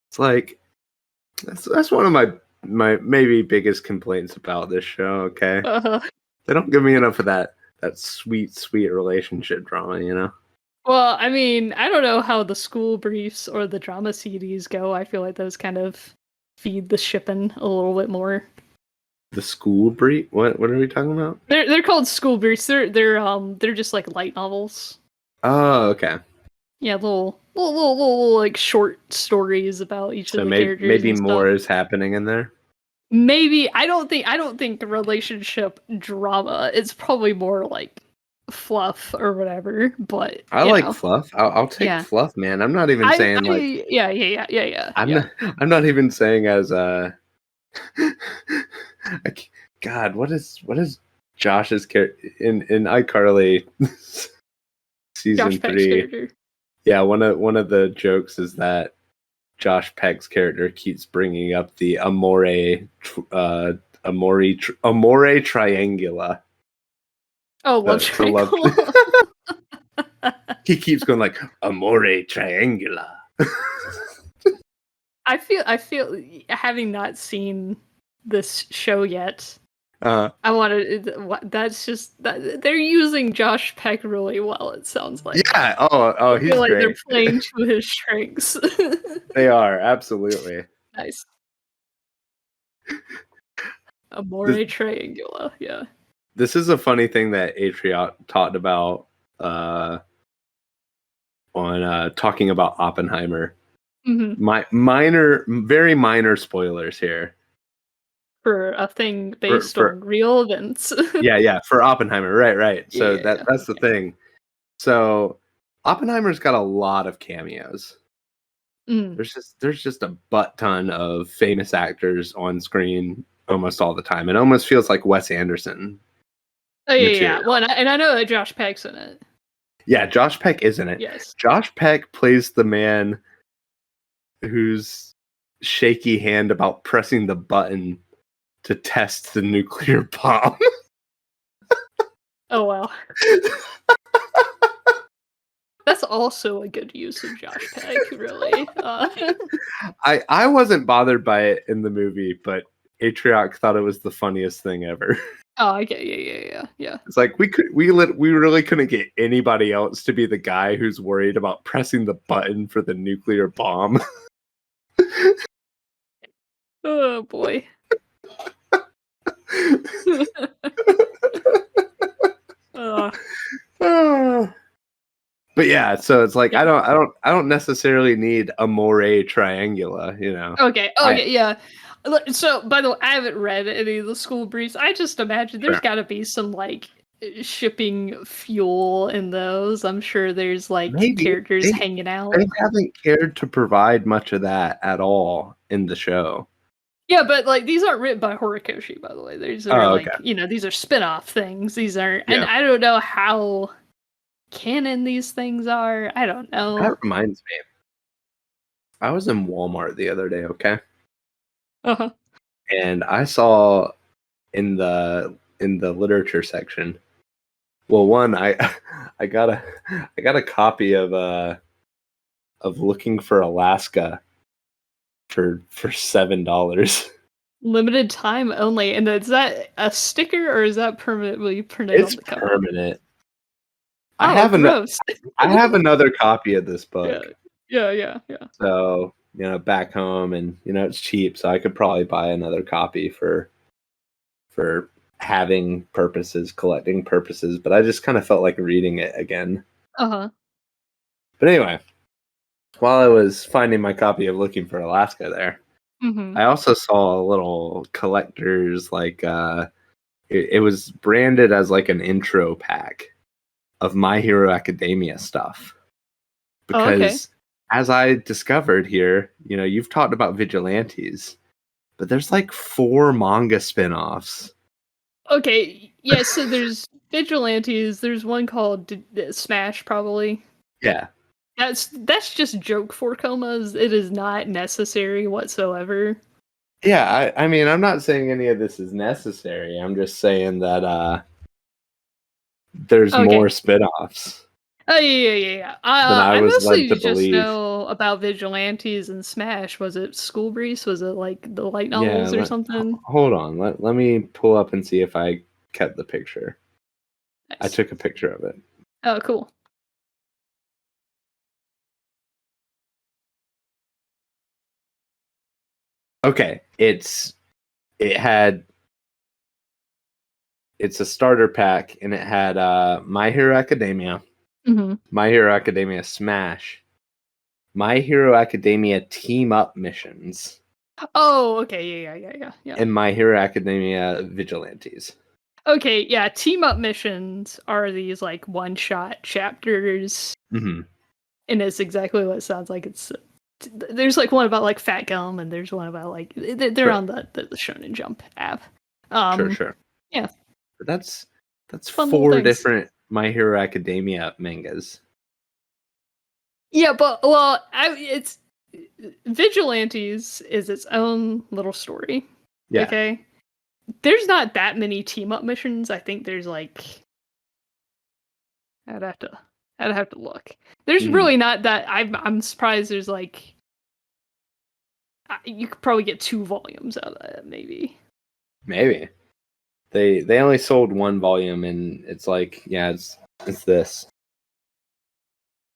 It's like that's one of my maybe biggest complaints about this show, okay? They don't give me enough of that sweet relationship drama, you know? Well, I mean, I don't know how the school briefs or the drama CDs go. I feel like those kind of feed the shipping a little bit more. The school brief? What are we talking about? They're called school briefs. They're just like light novels. Oh, okay. Yeah, little like short stories about each of the characters. Maybe more is happening in there. Maybe I don't think the relationship drama. It's probably more like fluff or whatever. But I like fluff. I'll take fluff, man. I'm not even saying like yeah. I'm not even saying as God, what is Josh's character in iCarly season 3? Yeah, one of the jokes is that Josh Peck's character keeps bringing up the amore triangula. Oh, love triangle. He keeps going like amore triangula. I feel having not seen this show yet. I wanted. That's just that they're using Josh Peck really well. It sounds like. Yeah. Oh, he's like great. They're playing to his strengths. They are absolutely nice. Amore triangula. Yeah. This is a funny thing that Atriot talked about on talking about Oppenheimer. Very minor spoilers here for a thing based for on real events. yeah, for Oppenheimer, right. So Yeah, that's the thing. So Oppenheimer's got a lot of cameos. Mm. There's just a butt ton of famous actors on screen almost all the time. It almost feels like Wes Anderson Oh yeah, material. Well, and I know that Josh Peck's in it. Yeah, Josh Peck is in it. Yes. Josh Peck plays the man whose shaky hand about pressing the button to test the nuclear bomb. Oh wow. That's also a good use of Josh Peck, really. I wasn't bothered by it in the movie, but Atrioc thought it was the funniest thing ever. Oh, okay, yeah. It's like we really couldn't get anybody else to be the guy who's worried about pressing the button for the nuclear bomb. Oh boy. But yeah, so it's like I don't necessarily need Amore Triangula, you know. Okay. Yeah. So, by the way, I haven't read any of the school briefs. I just imagine there's got to be some like shipping fuel in those. I'm sure there's like characters hanging out. They haven't cared to provide much of that at all in the show. Yeah, but like these aren't written by Horikoshi, by the way. These are like these are spin-off things. These aren't, and I don't know how canon these things are. I don't know. That reminds me. I was in Walmart the other day, okay? Uh-huh. And I saw in the literature section. Well, one I got a copy of Looking for Alaska for $7. Limited time only. And is that a sticker or is that permanently printed on the cover? It's permanent. I have another copy of this book. Yeah. So, back home, and it's cheap, so I could probably buy another copy for having purposes, collecting purposes, but I just kind of felt like reading it again. Uh-huh. But anyway, while I was finding my copy of Looking for Alaska there, I also saw a little collector's, like, it was branded as like an intro pack of My Hero Academia stuff. Because as I discovered here, you've talked about Vigilantes, but there's like 4 manga spin-offs. Okay, yeah, so there's Vigilantes, there's one called Smash, probably. Yeah. That's just joke for comas. It is not necessary whatsoever. Yeah, I mean, I'm not saying any of this is necessary. I'm just saying that there's more spin-offs. Oh, yeah. I mostly just know about Vigilantes and Smash. Was it School Breeze? Was it like the light novels or something? Hold on. Let me pull up and see if I kept the picture. Nice. I took a picture of it. Oh, cool. Okay, it's a starter pack, and it had My Hero Academia, My Hero Academia Smash, My Hero Academia Team Up Missions. Oh, okay, yeah. And My Hero Academia Vigilantes. Okay, yeah, Team Up Missions are these like one-shot chapters, and it's exactly what it sounds like. There's like one about like Fat Gum, and there's one about like they're on the Shonen Jump app. Sure. Yeah, but that's 4 different My Hero Academia mangas. Yeah, but it's Vigilantes is its own little story. Yeah. Okay. There's not that many team up missions. I think there's like I'd have to look. There's really not that. I'm surprised. There's like you could probably get 2 volumes out of that, maybe. Maybe they only sold 1 volume, and it's like it's this.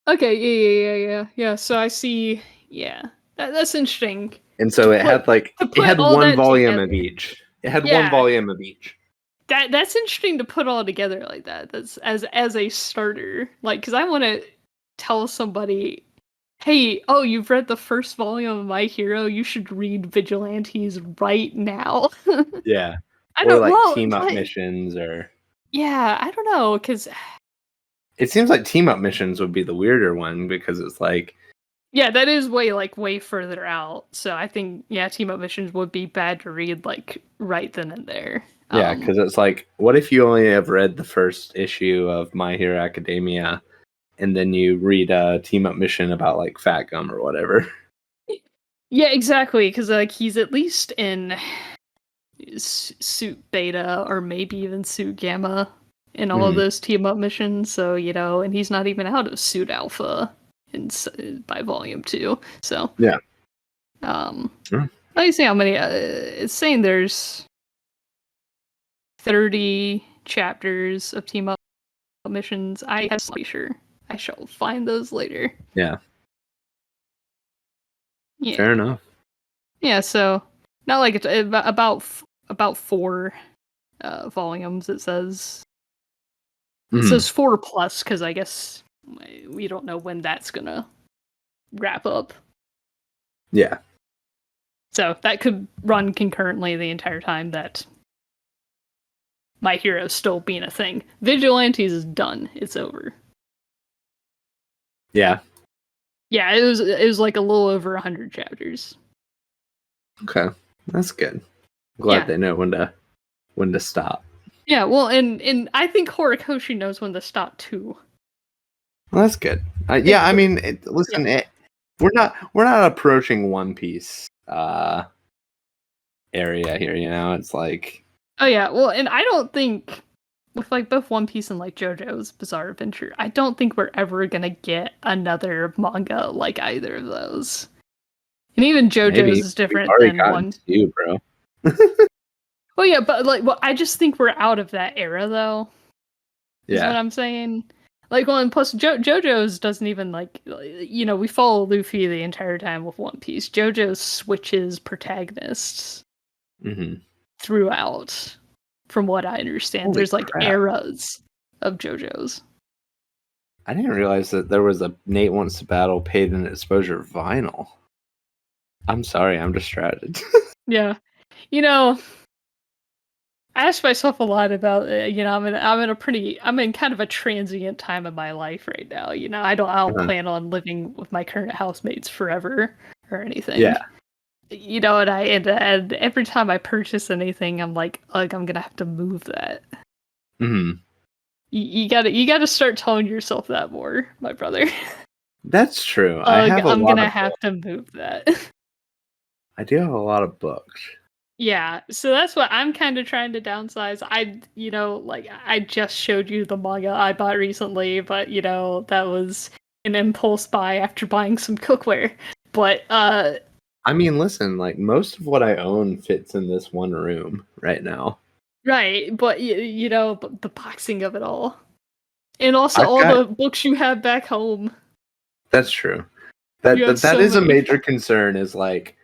Okay, yeah. So I see. Yeah, that's interesting. And so it had 1 volume of each. It had 1 volume of each. That's interesting to put all together like that. That's as a starter, like, because I want to tell somebody, Hey, oh, you've read the first volume of My Hero? You should read Vigilantes right now. Yeah. I Or don't, like well, team up like, missions or yeah, I don't know, because, it seems like team up missions would be the weirder one because it's like yeah, that is way further out. So I think, yeah, team up missions would be bad to read, like, right then and there. yeah, because it's like, what if you only have read the first issue of My Hero Academia and then you read a team up mission about like Fat Gum or whatever? Yeah, exactly, because, like, he's at least in Suit Beta or maybe even Suit Gamma in all of those team up missions. So, and he's not even out of Suit Alpha by Volume 2. So, Yeah. let me see how many. It's saying there's 30 chapters of team up missions. I have to be sure. I shall find those later. Yeah. Yeah. Fair enough. Yeah, so not like it's about 4 volumes. It says 4 plus because I guess we don't know when that's gonna wrap up. Yeah. So that could run concurrently the entire time that My Hero's still being a thing. Vigilantes is done. It's over. Yeah. Yeah, it was like a little over 100 chapters. Okay. That's good. Glad they know when to stop. Yeah, well, and I think Horikoshi knows when to stop too. Well, that's good. Yeah, I mean, listen, we're not approaching One Piece area here. It's like, Oh yeah, well, and I don't think with like both One Piece and like JoJo's Bizarre Adventure, I don't think we're ever gonna get another manga like either of those. And even JoJo's maybe is we've different already than gotten one. two, bro. Well, yeah, but like, well, I just think we're out of that era, though. Is what Yeah. I'm saying. Like, well, and plus JoJo's doesn't even like, we follow Luffy the entire time with One Piece. JoJo switches protagonists throughout, from what I understand. Holy There's like crap. eras of JoJo's. I didn't realize that there was a Nate Wants to Battle paid in exposure vinyl. I'm sorry, I'm distracted. Yeah, I ask myself a lot about I'm in kind of a transient time of my life right now. I don't plan on living with my current housemates forever or anything. Yeah. And every time I purchase anything, I'm like, I'm gonna have to move that. You gotta start telling yourself that more, my brother. That's true. I have a I'm lot gonna of have books. to move that. I do have a lot of books. Yeah, so that's what I'm kind of trying to downsize. I just showed you the manga I bought recently, but that was an impulse buy after buying some cookware. But I mean, listen, like most of what I own fits in this one room right now. right, but but the boxing of it all. And also I've all got the books you have back home. That's true. You have That so is a many. major concern is like,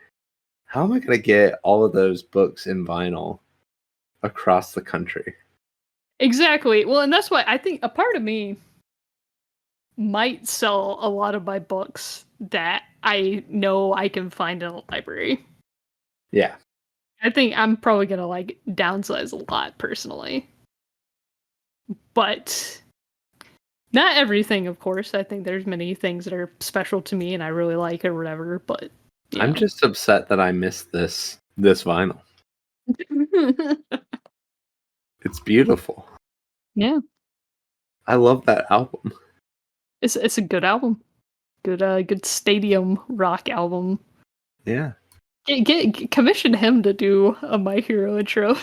how am I going to get all of those books in vinyl across the country? Exactly. Well, and that's why I think a part of me might sell a lot of my books that I know I can find in a library. Yeah. I think I'm probably gonna like downsize a lot personally. But not everything, of course. I think there's many things that are special to me and I really like or whatever, but I'm just upset that I missed this vinyl. It's beautiful. Yeah. I love that album. It's a good album. Good stadium rock album. Yeah. Commission him to do a My Hero intro.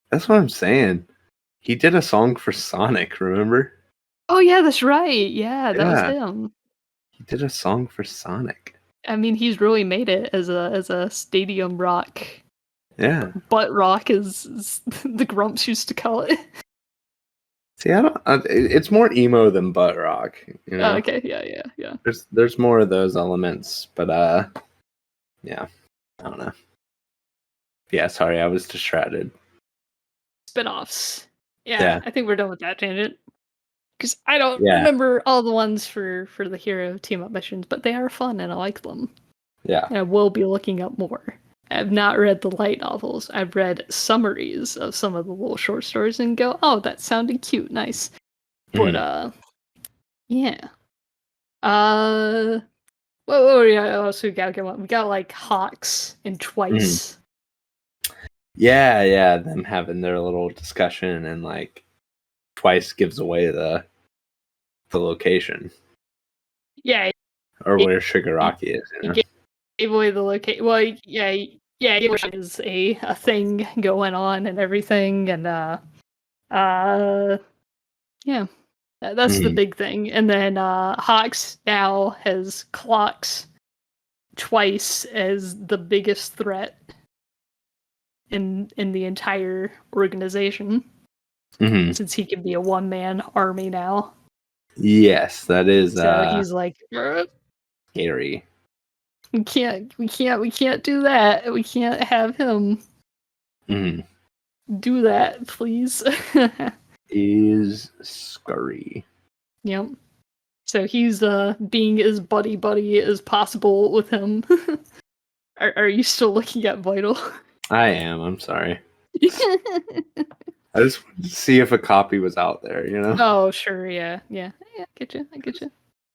That's what I'm saying. He did a song for Sonic, remember? Oh yeah, that's right. Yeah, that was Yeah. him. He did a song for Sonic. I mean, he's really made it as a stadium rock. Yeah. Butt rock is the Grumps used to call it. See, I don't. It's more emo than butt rock. Oh, okay, yeah. There's more of those elements, but yeah, I don't know. Yeah, sorry, I was distracted. Spinoffs. Yeah, I think we're done with that tangent. Because I don't remember all the ones for the hero team-up missions, but they are fun and I like them. Yeah. And I will be looking up more. I've not read the light novels. I've read summaries of some of the little short stories and go, oh, that sounded cute, nice. But, yeah. What else we got going on? We got, like, Hawks and Twice. Yeah, them having their little discussion and, like, Twice gives away the location. Yeah. Or where Shigaraki is, you know? He gave away the location. Well, yeah, is a thing going on and everything, and yeah, that's the big thing. And then Hawks now has clocks Twice as the biggest threat in the entire organization, since he can be a one-man army now. Yes, that is. So he's like, scary. We can't do that. We can't have him do that, please. Is scurry. Yep. So he's being as buddy as possible with him. Are you still looking at Vital? I am. I'm sorry. I just wanted to see if a copy was out there, you know? Oh, sure, yeah. I get you.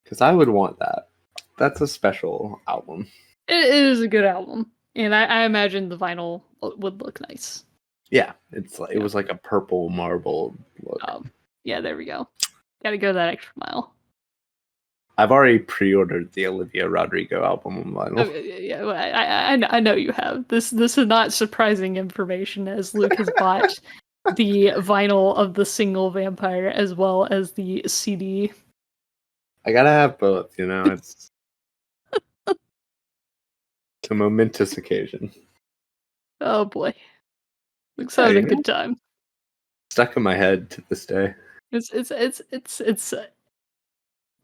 Because I would want that. That's a special album. It is a good album, and I imagine the vinyl would look nice. Yeah, it was like a purple marble look. Yeah, there we go. Got to go that extra mile. I've already pre-ordered the Olivia Rodrigo album on vinyl. Yeah, well, I know you have. This is not surprising information, as Luke has bought the vinyl of the single Vampire as well as the CD. I gotta have both, you know. It's a momentous occasion. Oh boy, Luke's having a good time. Stuck in my head to this day. It's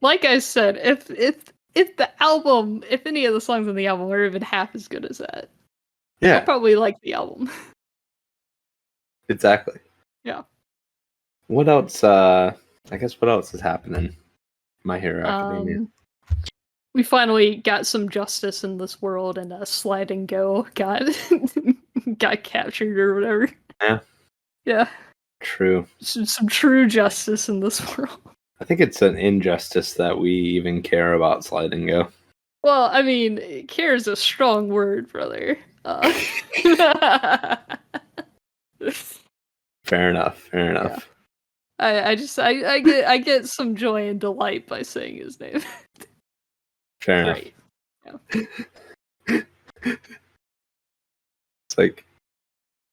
like I said, if the album, if any of the songs on the album are even half as good as that, I'll probably like the album. Exactly. Yeah. What else? I guess what else is happening? My Hero Academia. We finally got some justice in this world, and Slide and Go got got captured or whatever. Yeah. True. Some true justice in this world. I think it's an injustice that we even care about Slide and Go. Well, I mean, care is a strong word, brother. Fair enough. Yeah. I get some joy and delight by saying his name. Fair enough. Yeah. It's like,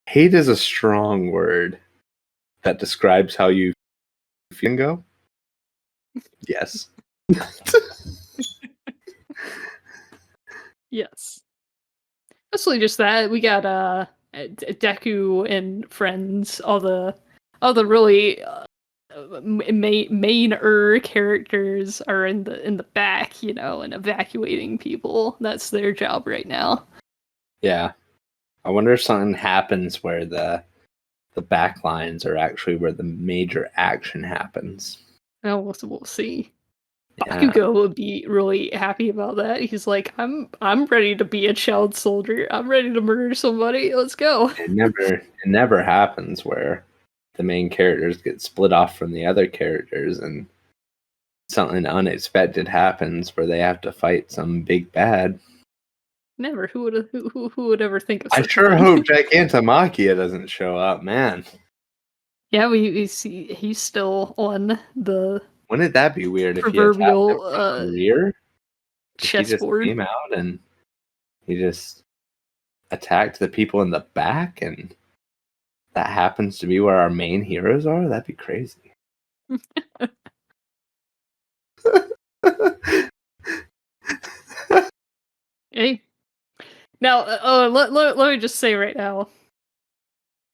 hate is a strong word that describes how you feel and go. Yes. Yes. Mostly just that. We got Deku and friends, all the really main characters are in the back, you know, and evacuating people. That's their job right now. Yeah. I wonder if something happens where the back lines are actually where the major action happens. Oh, we'll see. Bakugo would be really happy about that. He's like, I'm ready to be a child soldier. I'm ready to murder somebody. Let's go. It never happens where the main characters get split off from the other characters and something unexpected happens where they have to fight some big bad. Never. Who would ever think of I sure hope Gigantomachia doesn't show up, man. Yeah, we see he's still on the. Wouldn't that be weird proverbial, if he attacked him rear? Chessboard. He just came out and he just attacked the people in the back, and that happens to be where our main heroes are? That'd be crazy. Hey. Now, let me just say right now.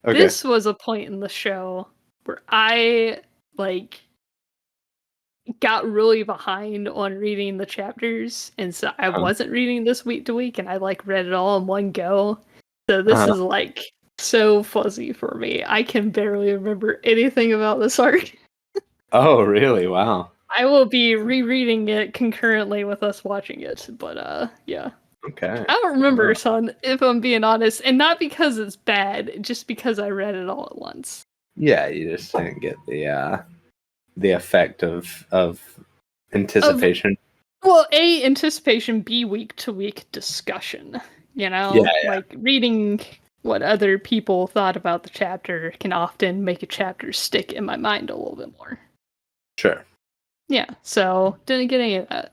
Okay. This was a point in the show where I, got really behind on reading the chapters, and so I wasn't reading this week to week, and I read it all in one go. So this is so fuzzy for me. I can barely remember anything about this arc. Oh, really? Wow. I will be rereading it concurrently with us watching it, but yeah. Okay. I don't remember, Wow. son, if I'm being honest, and not because it's bad, just because I read it all at once. Yeah, you just didn't get the effect of Of anticipation. Well, A, anticipation, B, week to week discussion. You Yeah, know, yeah. like reading what other people thought about the chapter can often make a chapter stick in my mind a little bit more. Sure. Yeah, so didn't get any of that.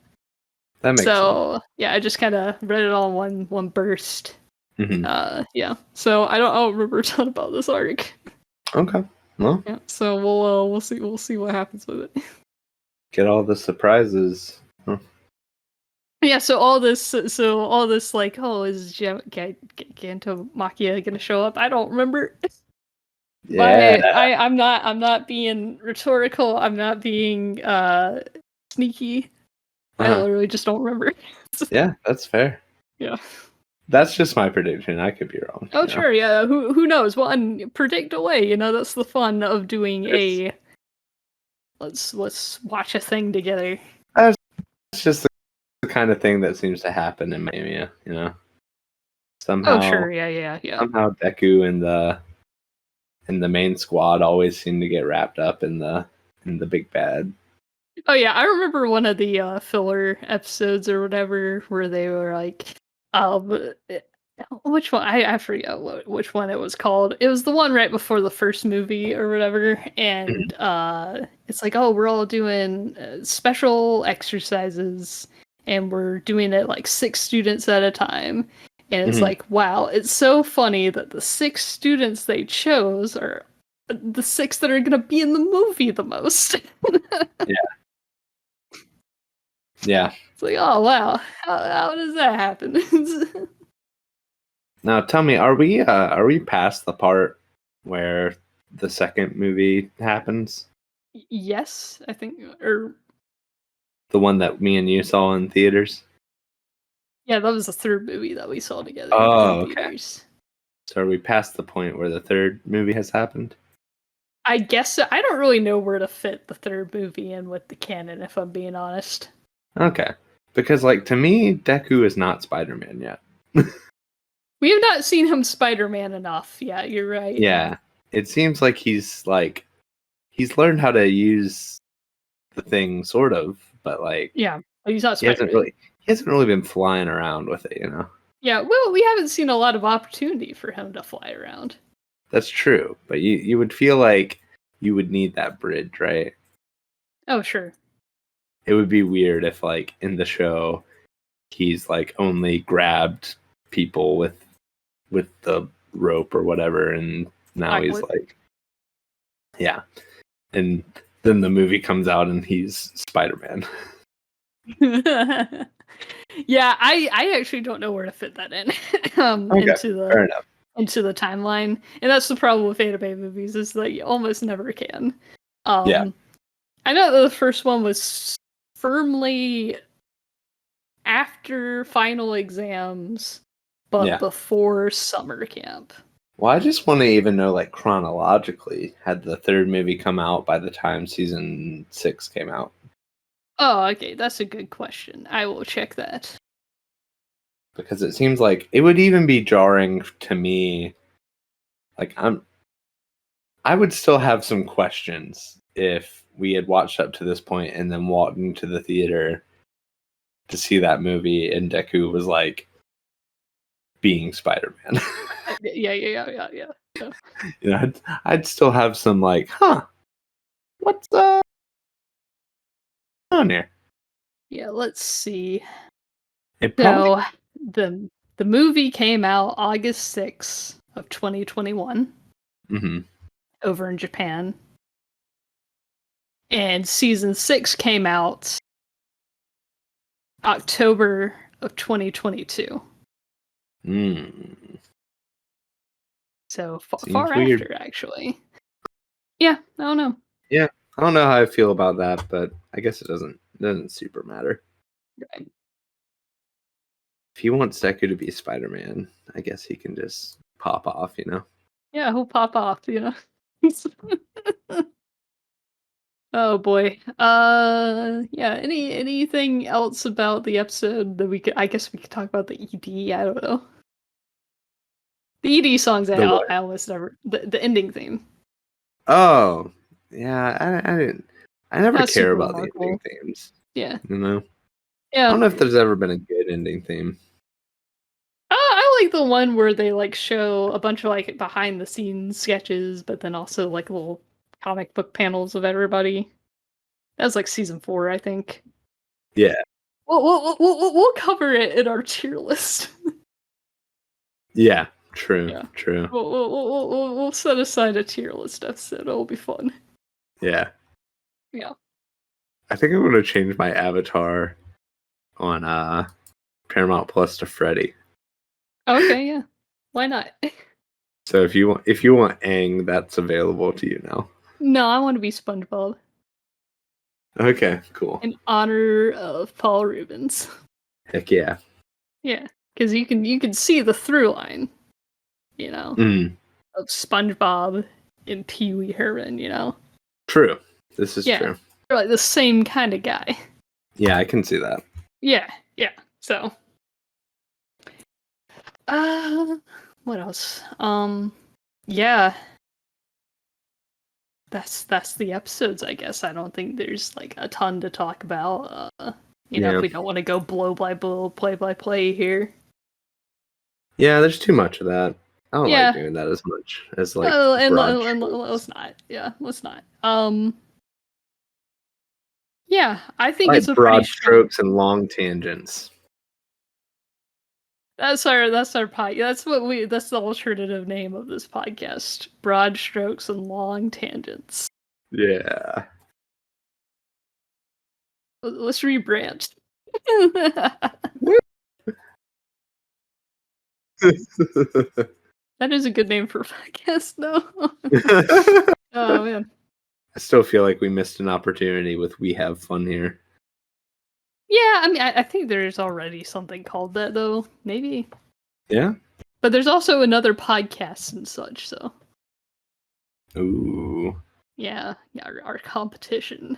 That makes sense. So yeah, I just kind of read it all in one burst. Hmm. Yeah. So I don't remember a ton about this arc. Okay. Well, Yeah. So we'll see what happens with it. get all the surprises. Huh. Yeah, so all this, like, oh, is Gantomachia gonna show up? I don't remember. Yeah. I'm not being rhetorical. I'm not being sneaky. I Uh-huh. literally just don't remember. Yeah, that's fair. Yeah. That's just my prediction. I could be wrong. Oh, You know? sure. Yeah. Who knows? Well, and predict away. You know, that's the fun of doing It's, a let's watch a thing together. that's just the kind of thing that seems to happen in Miami. You know, Oh, somehow sure. Yeah. Deku and the main squad always seem to get wrapped up in the big bad. Oh yeah, I remember one of the filler episodes or whatever where they were like, which one? I forget which one it was called. It was the one right before the first movie or whatever, and it's like, oh, we're all doing special exercises, and we're doing it like 6 students at a time. And it's Mhm. like, wow, it's so funny that the 6 students they chose are the 6 that are gonna be in the movie the most. Yeah. Yeah. It's like, oh wow, how does that happen? Now tell me, are we past the part where the second movie happens? Yes, I think, or The one that me and you saw in theaters? yeah, that was the third movie that we saw together in Oh, okay. theaters. So are we past the point where the third movie has happened? I guess so. I don't really know where to fit the third movie in with the canon, if I'm being honest. Okay. Because like to me, Deku is not Spider-Man yet. We have not seen him Spider-Man enough. Yeah, you're right. Yeah. It seems like he's learned how to use the thing sort of, but like Yeah, but he's not he hasn't Spider-Man. really been flying around with it, you know. Yeah, well, we haven't seen a lot of opportunity for him to fly around. That's true, but you would feel like you would need that bridge, right? Oh, sure. It would be weird if like in the show he's like only grabbed people with the rope or whatever, and now he's Backward. like, yeah, and then the movie comes out and he's Spider-Man. Yeah, I actually don't know where to fit that in Okay, fair enough. into the timeline, and that's the problem with anime movies is that you almost never can. Yeah. I know that the first one was firmly after final exams, but Yeah. before summer camp. Well, I just want to even know, like, chronologically, had the third movie come out by the time season 6 came out? Oh, okay, that's a good question. I will check that. Because it seems like it would even be jarring to me. Like, I would still have some questions if we had watched up to this point and then walked into the theater to see that movie and Deku was like being Spider-Man. Yeah. You know, I'd still have some like, what's on here? Yeah, let's see. It probably. So the movie came out August 6th of 2021 Mm-hmm. over in Japan. And season 6 came out October of 2022. So Seems far weird. after, actually. Yeah, I don't know. Yeah, I don't know how I feel about that, but I guess it doesn't super matter. Right. If he wants Deku to be Spider-Man, I guess he can just pop off, you know? Yeah, he'll pop off, you know. Oh boy. Yeah, anything else about the episode that I guess we could talk about the ED, I don't know. The ED songs The what? I almost never the ending theme. Oh, yeah. I didn't. I never That's care super about the ending remarkable. themes. Yeah. You know. I Yeah. don't know if there's ever been a good ending theme. I like the one where they like show a bunch of like behind the scenes sketches, but then also like little comic book panels of everybody. That was like season 4, I think. Yeah. We'll cover it in our tier list. Yeah. True. Yeah. True. We'll set aside a tier list episode. It'll be fun. Yeah. Yeah. I think I'm gonna change my avatar on Paramount Plus to Freddy. Okay, yeah. Why not? So if you want Aang, that's available to you now. No, I want to be SpongeBob. Okay, cool. In honor of Paul Rubens. Heck yeah. Yeah, because you can see the through line, you know, of SpongeBob and Pee Wee Herman, you know. True. This is true. They're like the same kind of guy. Yeah, I can see that. Yeah. So, what else? Yeah. That's the episodes, I guess. I don't think there's like a ton to talk about. You know, if we don't want to go blow by blow, play by play here. Yeah, there's too much of that. I don't Yeah. like doing that as much as like and broad let's not. Yeah, let's not. Yeah, I think like it's a broad pretty strokes and long tangents. That's our podcast. That's the alternative name of this podcast. Broad strokes and long tangents. Yeah. Let's rebrand. That is a good name for a podcast, though. Oh man. I still feel like we missed an opportunity with We Have Fun Here. Yeah, I mean, I think there's already something called that, though. Maybe. Yeah. But there's also another podcast and such, so. Ooh. Yeah, our competition.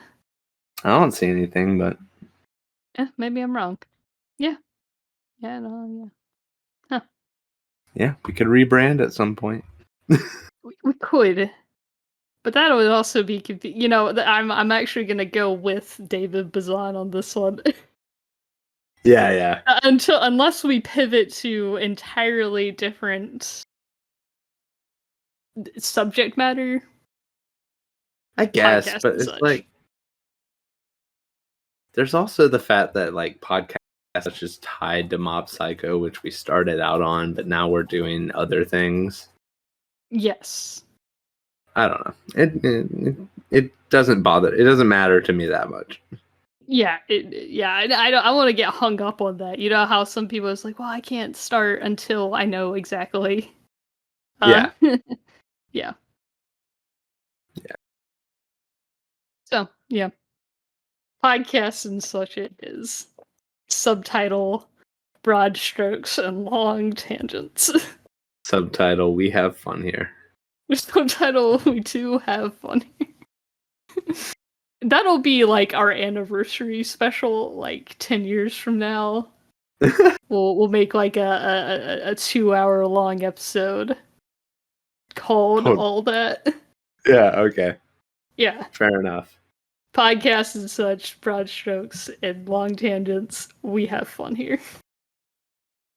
I don't see anything, but Maybe I'm wrong. Yeah. Yeah, no, yeah. Huh. Yeah, we could rebrand at some point. We could. But that would also be, you know, I'm actually gonna go with David Bazan on this one. Yeah. Unless we pivot to entirely different subject matter. I guess, but it's like there's also the fact that like podcasts such as tied to Mob Psycho, which we started out on, but now we're doing other things. Yes. I don't know. It doesn't bother. It doesn't matter to me that much. Yeah. I want to get hung up on that. You know how some people is like, well, I can't start until I know exactly. Yeah. Yeah. So yeah, podcasts and such. It is subtitle, broad strokes and long tangents. Subtitle: We have fun here. Subtitle: We do have fun here. That'll be like our anniversary special, like 10 years from now. We'll make like a 2-hour long episode called all that. Yeah, okay. Yeah. Fair enough. Podcasts and such, broad strokes and long tangents. We have fun here.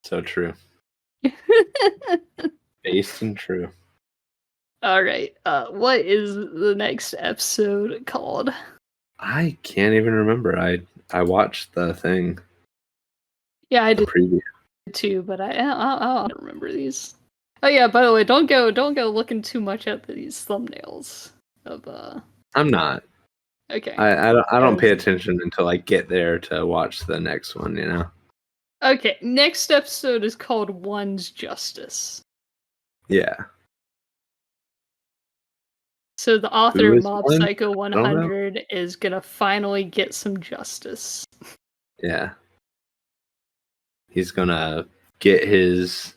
So true. Based and true. All right. What is the next episode called? I can't even remember. I watched the thing. Yeah, I did preview too, but I don't remember these. Oh yeah, by the way, don't go looking too much at these thumbnails of I'm not. Okay. I don't pay attention until I get there to watch the next one, you know. Okay, next episode is called One's Justice. Yeah. So the author of Mob Psycho 100 is gonna finally get some justice. Yeah. He's gonna get his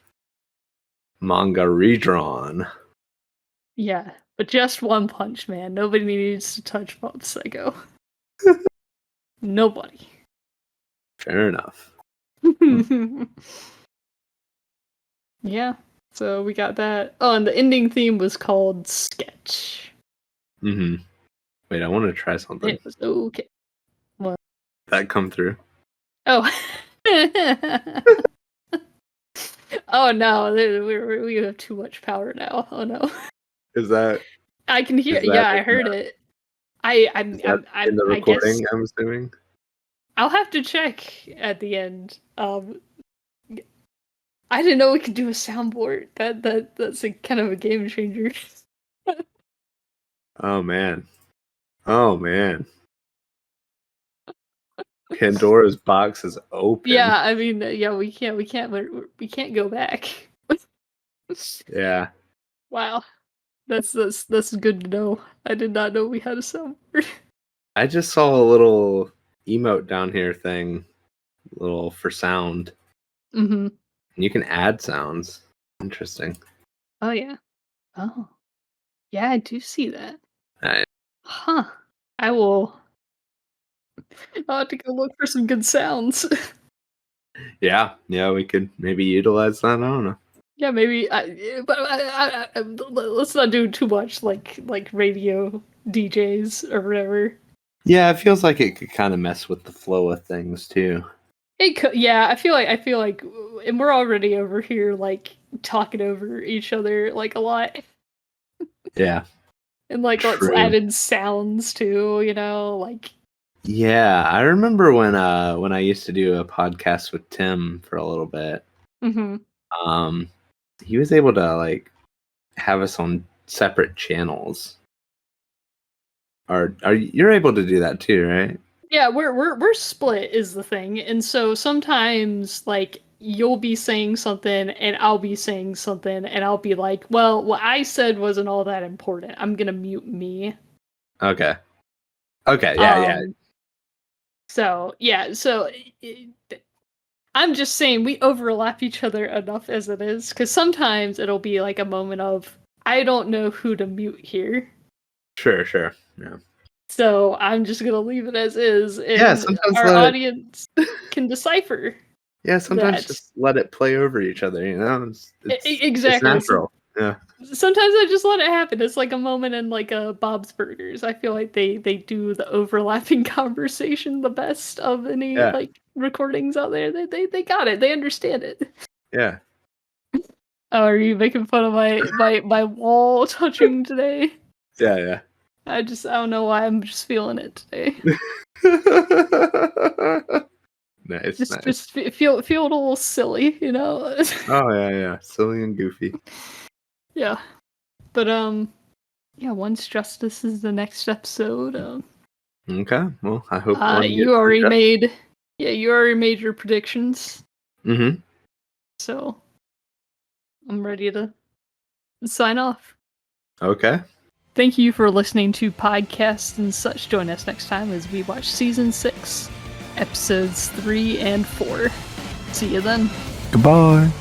manga redrawn. Yeah, But just One Punch Man. Nobody needs to touch Mob Psycho. Nobody. Fair enough. Yeah. So we got that. Oh, and the ending theme was called Sketch. Mm-hmm. Wait, I want to try something. It was okay. What? That come through? Oh. Oh no, we have too much power now. Oh no. Is that? I can hear. Yeah, I heard it. I'm in the I guess recording, I'm assuming. I'll have to check at the end. I didn't know we could do a soundboard. That's a kind of a game changer. Oh man. Pandora's box is open. Yeah, I mean, yeah, we can't go back. Yeah. Wow, that's good to know. I did not know we had a soundboard. I just saw a little emote down here thing, little for sound. Mm-hmm. And you can add sounds. Interesting. Oh yeah. Oh, yeah, I do see that. Nice. Huh. I'll have to go look for some good sounds. Yeah, we could maybe utilize that. I don't know. Yeah, maybe. But let's not do too much like radio DJs or whatever. Yeah, it feels like it could kind of mess with the flow of things too. It could. Yeah, I feel like, and we're already over here like talking over each other like a lot. Yeah. And like let's add in sounds too. Like. Yeah, I remember when I used to do a podcast with Tim for a little bit. Mm-hmm. He was able to like have us on separate channels. Are you're able to do that too, right? Yeah, we're split is the thing, and so sometimes like you'll be saying something and I'll be saying something and I'll be like, well, what I said wasn't all that important. I'm gonna mute me. Okay. Yeah. So I'm just saying we overlap each other enough as it is, because sometimes it'll be like a moment of I don't know who to mute here. Sure. Yeah. So I'm just gonna leave it as is, and yeah, sometimes our audience can decipher. Yeah, sometimes just let it play over each other. It's exactly. It's natural. Yeah. Sometimes I just let it happen. It's like a moment in like a Bob's Burgers. I feel like they do the overlapping conversation the best of any like recordings out there. They got it. They understand it. Yeah. Oh, are you making fun of my wall touching today? Yeah. I don't know why I'm just feeling it today. Nice. Just feel a little silly, Oh yeah, silly and goofy. Yeah, but yeah. Once Justice is the next episode. Okay, well, I hope you already made your predictions. Mm-hmm. So I'm ready to sign off. Okay. Thank you for listening to podcasts and such. Join us next time as we watch season 6, episodes 3 and 4. See you then. Goodbye.